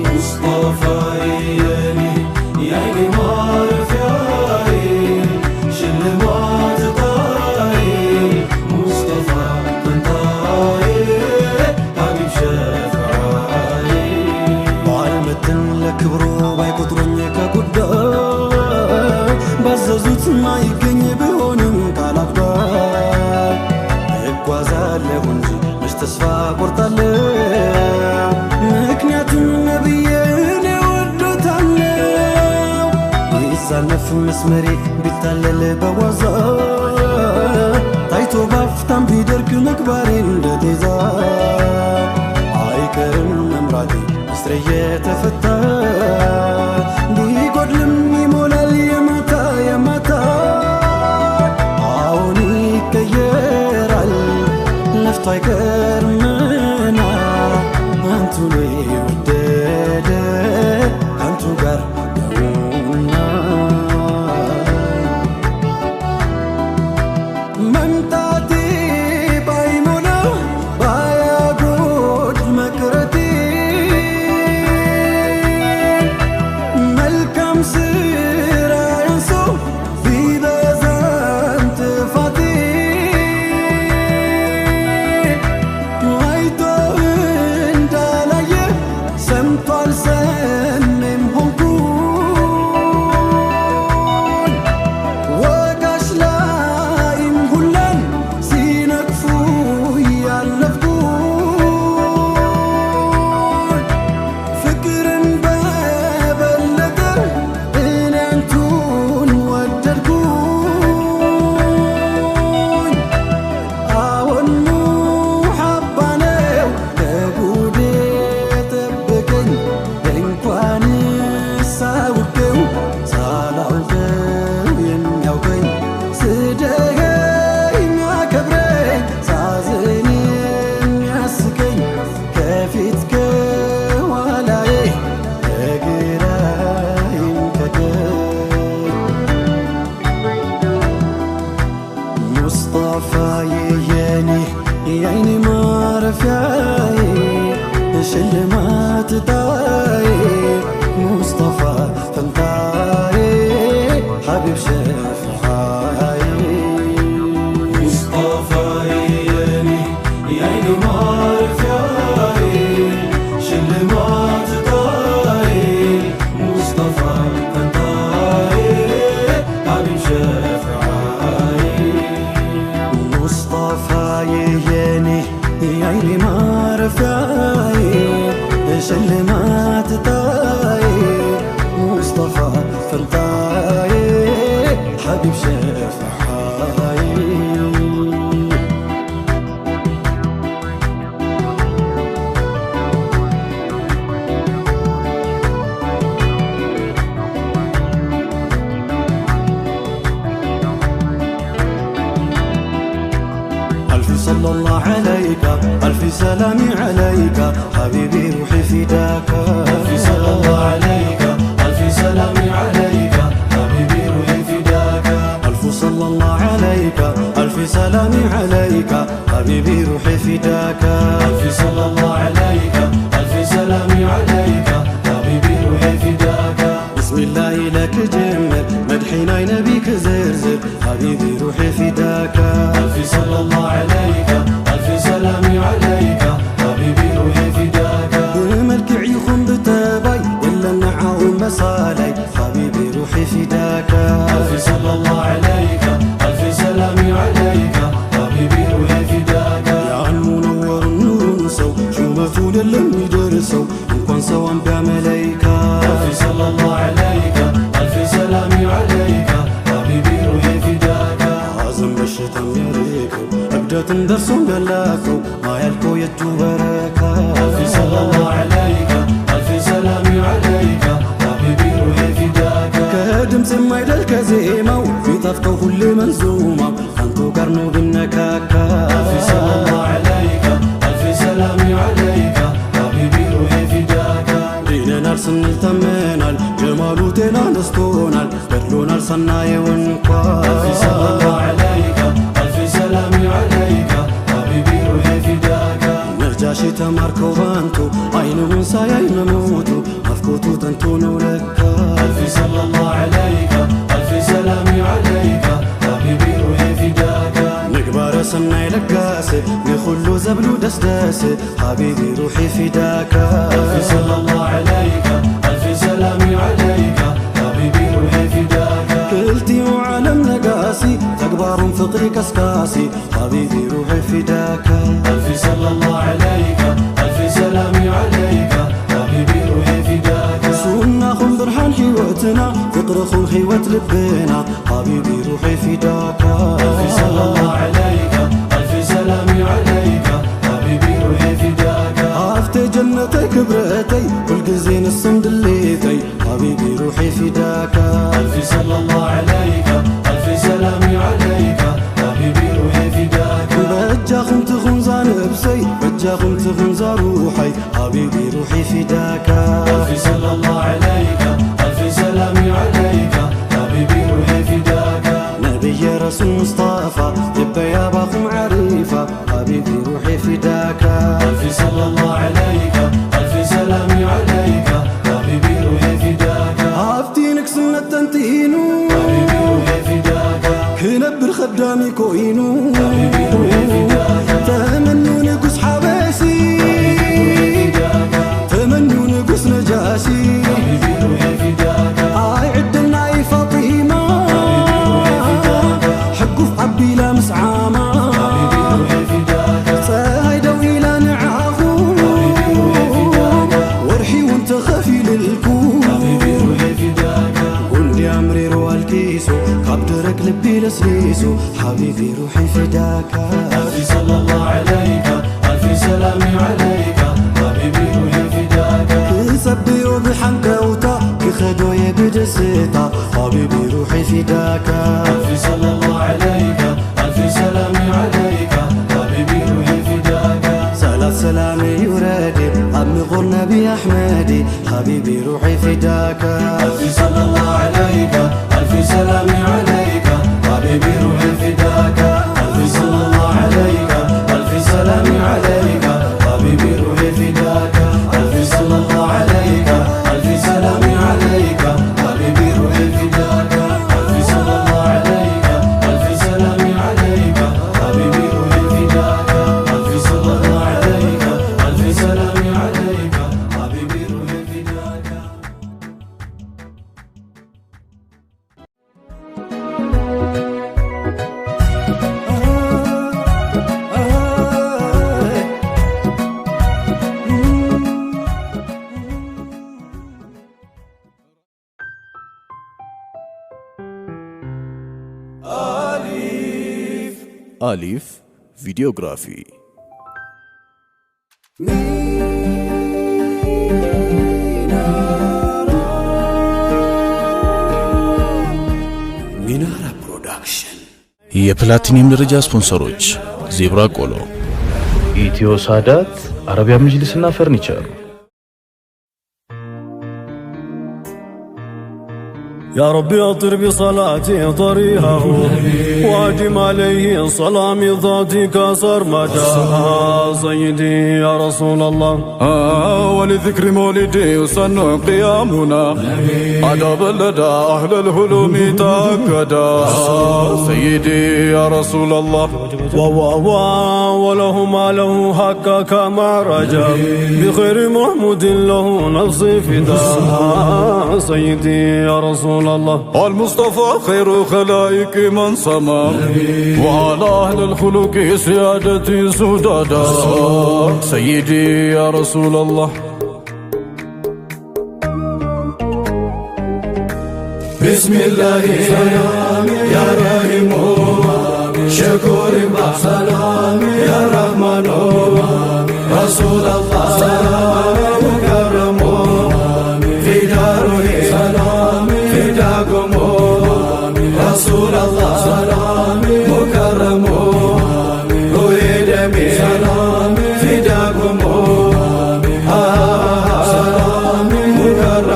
ሙስጠፋዬ የኔ የአይኔ ማረፊያዬ ሽልማት ጣዬ ሙስጠፋ ፈንታዬ ሐቢብ ሸፍዓዬ ባልመትን ለክብሩ ባይቆጥሮኝ ከጉዳይ ባዘዙት ማይገኝ ቢሆንም ካላፍዳይ እጓዛለሁ እንጂ መች ተስፋ ቆርጣለሁ ምክንያቱም ነቢዬን እወዶታለሁ ቢዛነፍ መስመሬ ቢታለል በዋዛ ታይቶ ባፍታም ቢደርግ ምግባሬ እንደ ጤዛ አይቀርም መምራቴ ምስጢሬ እየተፈታ ቢጎድልም ይሞላል የማታ የማታ አሁን ይቀየራል ለፍቶ አይቀርምና አንቱን የወደደ ከአንቱ ጋር ነውና መምጣቴ ባይሞላ ባያጎድል መቅረቴ መልካም ስራ ያንሶ ቢበዛም ጥፋቴ አይቶ እንዳላየ ሰምቶ አልሰሜም ሆንኩኝ ወጋሽ ላይም ሁላን ሲነቅፉ ያለፍኩኝ ፍቅርን በበለጠ እኔ አንቱን ወደድኩኝ አዎን ሙሐባ ነው ከጉዴ ጠበቀኝ እንኳንስ አውቄው ሳላውቀው የሚያውቀኝ ስደኸኝ የሚያከብረኝ ሳዝን የሚያስቀኝ ከፊት ከኋላዬ ከግራዬም ከቀኝ ሙስጠፋዬ የኔ የአይኔ ማረፊያዬ ሽልማት ጣዬ ሙስጠፋ ፈንታዬ ሐቢብ ሸፍዓዬ ሙስጠፋዬ የኔ የአይኔ ማረፊያዬ ሽልማት ጣዬ ሙስጠፋ ፈንታዬ ሐቢብ ሸፍዓዬ ሙስጠፋዬ የኔ የአይኔ ማረፊያዬ ሽልማት ጣዬ ሙስጠፋ ፈንታዬ ሐቢብ ሸፍዓዬ صلى الله عليك ألف سلام عليك حبيبي روحي فداك ألف صلى الله عليك ألف سلام عليك حبيبي روحي فداك ألف صلى الله عليك ألف سلام عليك حبيبي روحي فداك ألف صلى الله عليك ألف سلام عليك حبيبي روحي فداك بسم الله لك جمل مدحنا نبيك زرزر حبيبي روحي فداك ألف صلى الله عليك ألف سلام عليك حبيبي روحي فداك بملك عيخم بتابي إلا النعاء مسالي حبيبي روحي فداك ألف صلى الله عليك ألف سلام عليك حبيبي روحي فداك يا عن منور النور سو شومتو للم يدرسو انكون سوام بعمليك ألف صلى الله عليك ألف سلام عليك حبيبي روحي فداك عازم بشتم يريكو أبدأ تندرسو بلاكو ما يلكو يجو بركة ألف صلى الله عليك ألف سلام عليك حبيبي روحي فداك كدم سماي دلك زيمو في طفقو كل منزومة أنتو قرنو بالنكاكا ألف صلى الله عليك ألف سلام عليك حبيبي روحي فداك دينا نرسن التمنال جمالو تينا نستونال بدلونا الصناي ونقا ألف صلى الله عليك ألف سلام عليك حبيبي روحي فداك نرجاشي تماركو بانتو عينهم سايا نموتو أفكوتو تنتونو لك ألف صلى الله عليك ألف سلام عليك حبيبي روحي فداك نكبر سناي لقاسي نخلو زبلو دسداسي حبيبي روحي فداك ألف صلى الله عليك ألف سلام عليك حبيبي روحي فداك كلتي وعالم نقاسي تكبر فقري كسكاسي حبيبي روحي فداك ألف صلى الله عليك ألف سلام عليك حبيبي روحي فداك سونا خن برحان حيوتنا فقر خن خيوت لبنا حبيبي روحي فداك ألف صلى الله عليك ألف سلام عليك حبيبي روحي فداك عرفت جنتي كبرتي والقزين الصمد الليتي حبيبي روحي فداك ألف صلى الله عليك ألف سلام عليك حبيبي روحي فداك بجا خنت خنزا نفسي بجا خنت خنزا روحي حبيبي روحي فداك ألف صلى الله عليك ألف سلام عليك حبيبي روحي فداك نبي رسول مصطفى يبا يا باكم عريفة حبيبي روحي فداك ألف صلى الله عليك ألف سلام عليك حبيبي روحي فداك عافتينك سنة تنتهينو حبيبي روحي فداك كنبر خدامي كوينو حبيبي روحي فداك تمنوا نقص حباسي تمنوا نقص نجاسي حبيبي روحي فداك عدلنا اي فاطمة حقوا في عبي لا مسعامة حبيبي روحي فداك سايدو الى نعاخو حبيبي روحي فداك ورحي وانت خفي للكون حبيبي روحي فداك قولي امري روى الكيسو قدرك لبي لسليسو حبيبي روحي فداك ألف صلى الله عليك ألف سلام عليك حبيبي روحي فداك كسبيو بحنكوتا كخدو يبدسيتا حبيبي روحي فداك ألف صلى الله عليك ألف سلام عليك حبيبي روحي فداك صلاة سلامي يرادي عم غور نبي أحمدي حبيبي روحي فداك ألف صلى الله عليك ألف سلام عليك حبيبي روحي فداك ألف صلى الله عليك ألف سلام عليك حبيبي روحي فداك ألف صلى الله عليك ألف سلام عليك حبيبي روحي فداك ألف صلى الله عليك ألف سلام عليك حبيبي روحي فداك ألف صلى الله عليك ألف سلام عليك حبيبي روحي فداك ألف فيديوغرافي ሚናራ ፕሮዳክሽን የፕላቲኒየም ደረጃ ስፖንሰሮች ዜብራ ቆሎ ኢትዮ ሳዳት አረቢያ መጅሊስና ፈርኒቸር يا ربي اطر بصلاتي طريقه واجم عليه صلام ذاتك سرمدا سيدي يا رسول الله ولذكر مولدي يسن قيامنا أدب لدى أهل الهلوم تأكدا سيدي يا رسول الله وله ما له حق كما رجا بخير محمود له نفسي فداء سيدي يا رسول الله المصطفى خير خلائق من سما وعلى أهل الخلق سيادتي سدادا سيدي يا رسول الله بسم الله سلام يا رحيم شكور سلام يا رحمن رسول الله سلام مكرم في داره سلام في داكم رسول الله سلام مكرم روي دمي سلام في داكم سلام مكرم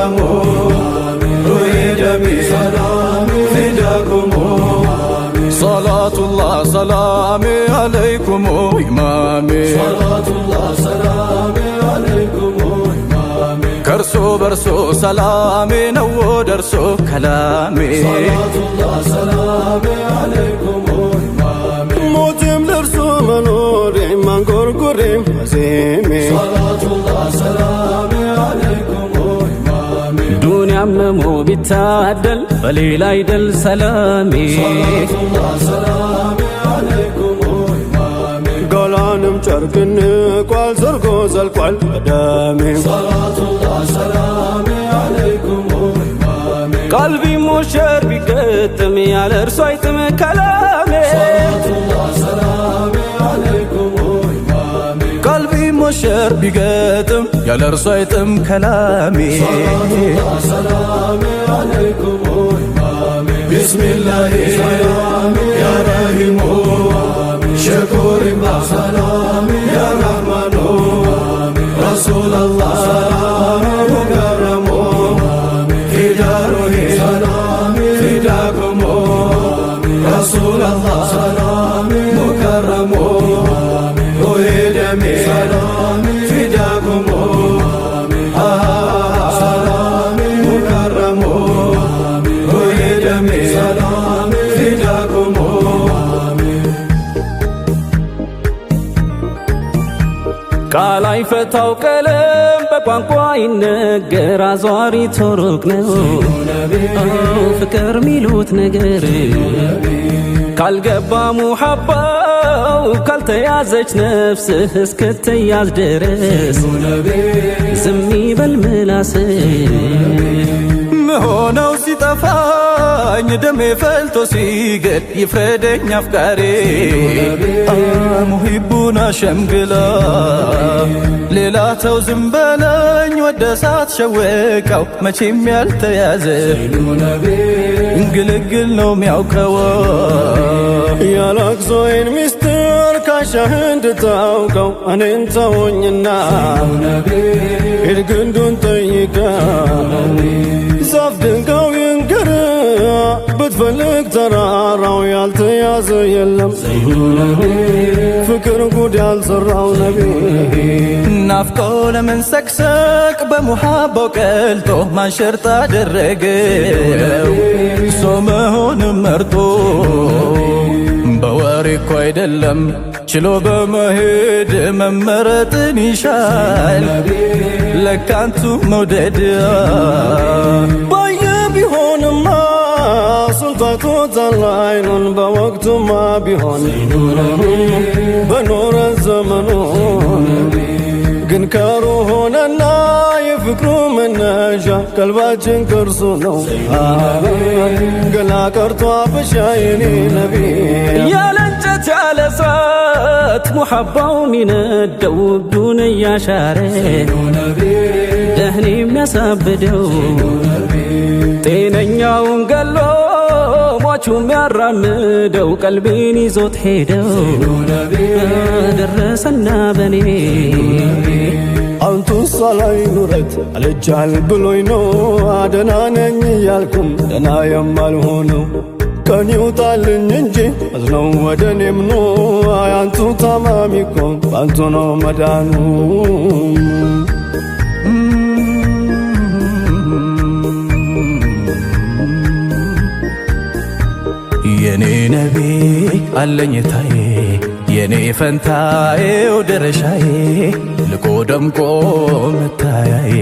صلاة الله سلامي عليكم إمامي صلاة الله سلامي عليكم إمامي كرسو برسو سلامي نو درسو كلامي صلاة الله سلامي عليكم إمامي موتم درسو منوري من قرقري مزيمي صلاة الله سلامي عليكم دنيا ممو بتعدل فليلا يدل سلامي صلاة الله سلامي عليكم إمامي قالانم شرقن قوال زرقو زلقوال قدامي صلاة الله سلامي عليكم إمامي قلبي مشر بقدم على رسويتم كلامي صلاة الله سلامي عليكم إمامي قلبي مشر بقدم يا لرصيتم كلامي صلاة الله سلامي عليكم إمامي بسم الله سلامي يا رحيم شكور سلامي يا رحمن رسول الله سلامي مكرم في داره سلامي في داكم رسول الله سلامي مكرم روي دمي سلامي في داكم سلامي مكرم روي دمي سلامي في داكم ቃል አይፈታው ቀለም በቋንቋ ይነገር አዟሪ ቶሮክ ነው ፍቅር ሚሉት ነገር ካልገባ ሙሐባው ካልተያዘች ነፍስህ እስክትያዝ ድረስ ዝም ይበል ምላስህ መሆነው ሲጠፋኝ ደሜ ፈልቶ ሲገድ ይፍረደኝ አፍቃሬ ሙሂቡን አሸምግላ ሌላ ተው ዝም በለኝ ወደሳት ሸወቀው መቼም ያልተያዘ እንግልግል ነው ሚያውቀው ያላቅሶዬን ሚስጥር ካሻህ እንድታውቀው እኔን ተወኝና ሂድ ግንዱን ጠይቀው ዛፍ ድንጋው ይንገር ብትፈልግ ተራራው ያልተያዘ የለም ፍቅር ጉድ ያልሰራው ነቢ ናፍቆ ለምን ሰቅሰቅ በሙሐባው ቀልጦ ማንሸርጥ አደረገው ሰው መሆንም መርጦ በወሬ እኮ አይደለም ችሎ በመሄድ መመረጥን ይሻል ለካንቱ መውደድ ባየ ቢሆንማ ሱልጣቶታል አይኑን በወቅቱማ ቢሆን በኖረ ዘመኑ ግን ከሩህ ሆነና የፍቅሩ መነሻ ቀልባችን ቅርሱ ነው ገላ ቀርቶ አበሻ የኔ ነቢ ያለ እንጨት ያለ እሳት ሙሐባው ሚነደው ዱን እያሻረ ደህኔ የሚያሳብደው ጤነኛውን ገሎ ሟቹ የሚያራምደው ቀልቤን ይዞት ሄደው ደረሰና በኔ አንቱ ሳላይ ኑረት አልጃል ብሎኝ ነው ደህና ነኝ እያልኩም ደህና የማልሆነው ቀን ይውጣልኝ እንጂ አዝነው ወደ እኔም ኖ አያንቱ ታማሚ እኮ በአንቱ ነው መዳኑ የኔ ነቢ አለኝታዬ የኔ ፈንታዬው ደረሻዬ ልቆ ደምቆ መታያዬ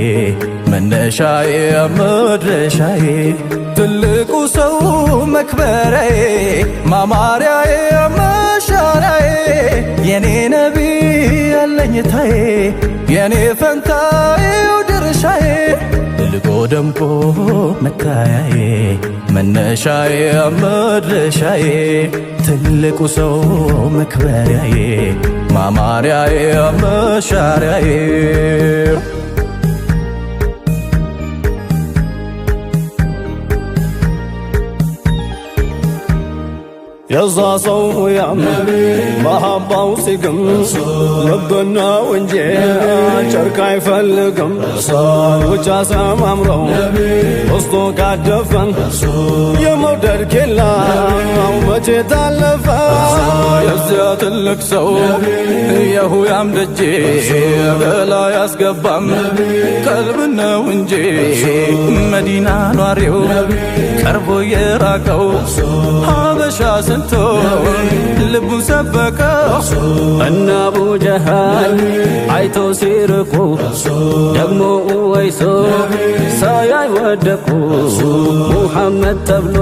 መነሻዬ መድረሻዬ ትልቁ ሰው መክበሪያዬ ማማሪያዬ መሻሪያዬ የኔ ነቢ አለኝታዬ የኔ ፈንታዬው ደረሻዬ ልቆ ደምቆ መታያዬ መነሻዬ መድረሻዬ ትልቁ ሰው መክበሪያዬ ማማሪያዬ መሻሪያዬ የዛ ሰው ሙያም መሃባው ሲግም ልብና ወንጄ ጨርቅ አይፈልግም ብቻ ሰማምረው ውስጡ ካደፈን የመውደድ ኬላው መቼ ታለፈ የዚያ ትልቅ ሰው የሁያም ደጄ ገላ ያስገባም ቀልብ ነው እንጂ መዲና ኗሪው ቀርቦ የራቀው ሀበሻ ስንቶን ልቡን ሰበቀው እና አቡ ጀሃል አይቶ ሲርቁ ደግሞ ወይሶ ሳያይ ወደቁ ሙሐመድ ተብሎ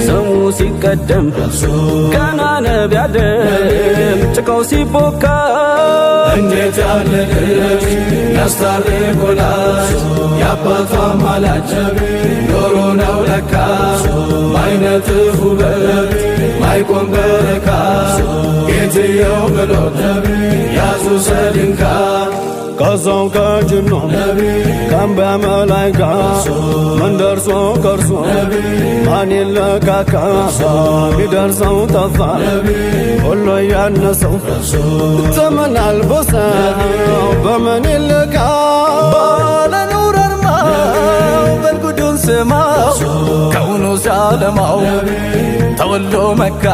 ስሙ ሲቀደም ገና ነቢ አደም ጭቃው ሲቦካ እንዴት ያለች ያስታርቆናል የአባቷ ማላጅ ኖሮ ነው ለካ ማይነት ውበት ማይቆም በረካ ጌትየው ብሎት ያዙ ሰድንካ ከዛው ከጅኖ ከአንበ መላይካ ምን ደርሶ ቀርሶ ማን ይለካካ ቢደርሰው ጠፋ ሁሉ ያነሰው ዘመን አልቦሰው በምን ይለካ ባለኑር አርማው በልጉዱን ስማው ከውኑ ሲያለማው ተወልዶ መካ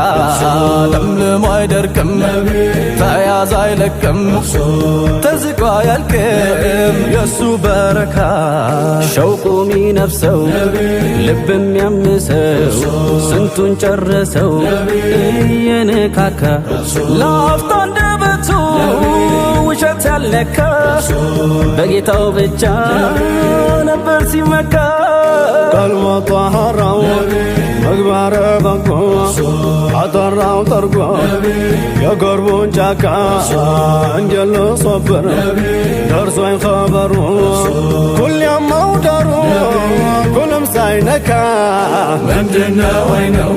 ለምልሞ አይደርቅም ተያዝ አይለቅም ተዝቆ አያልቅም የሱ በረካ ሸውቁ ሚነፍሰው ልብ የሚያምሰው ስንቱን ጨረሰው እየነካካ ላፍታ አንደበቱ ውሸት ያልነካ በጌታው ብቻ ነበር ሲመካ ቀልቦ ጧሃራው መግባረ በጎ አጠራው ጠርጎ የገርቡን ጫካ እንጀሎ ሶብር ደርሶኝ ኸበሩ ኩል ያማው ዳሩ ኩልም ሳይነካ ምንድነው አይነው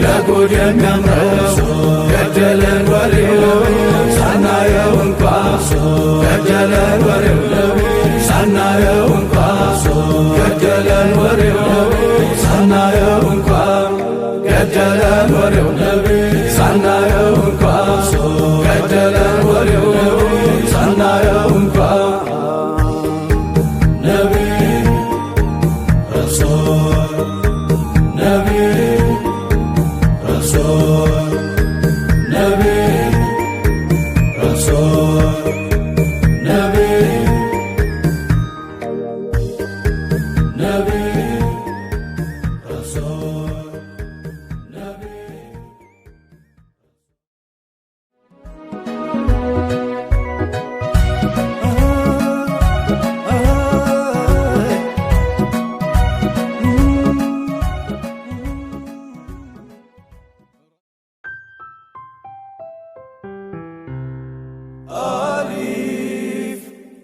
ለጉድ የሚያምረው ገደለን ወሬው ሳናየው እንኳ ገደለን ወሬው ሳናየው እንኳ ገደለን ወሬው ሳናየው እንኳ ገደለን ወሬው ሳናየው እንኳ ገደለን ወሬው ሳናየው እንኳ ነቢ ረሱል ነቢ ረሱል ነቢ ረሱል ነቢ ነቢ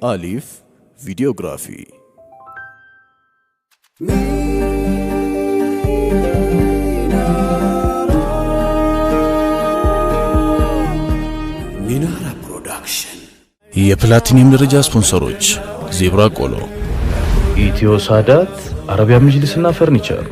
አሊፍ ቪዲዮግራፊ ሚናራ ፕሮዳክሽን የፕላቲኒየም ደረጃ ስፖንሰሮች ዜብራ ቆሎ፣ ኢትዮ ሳዳት፣ አረቢያ መጅሊስና ፈርኒቸር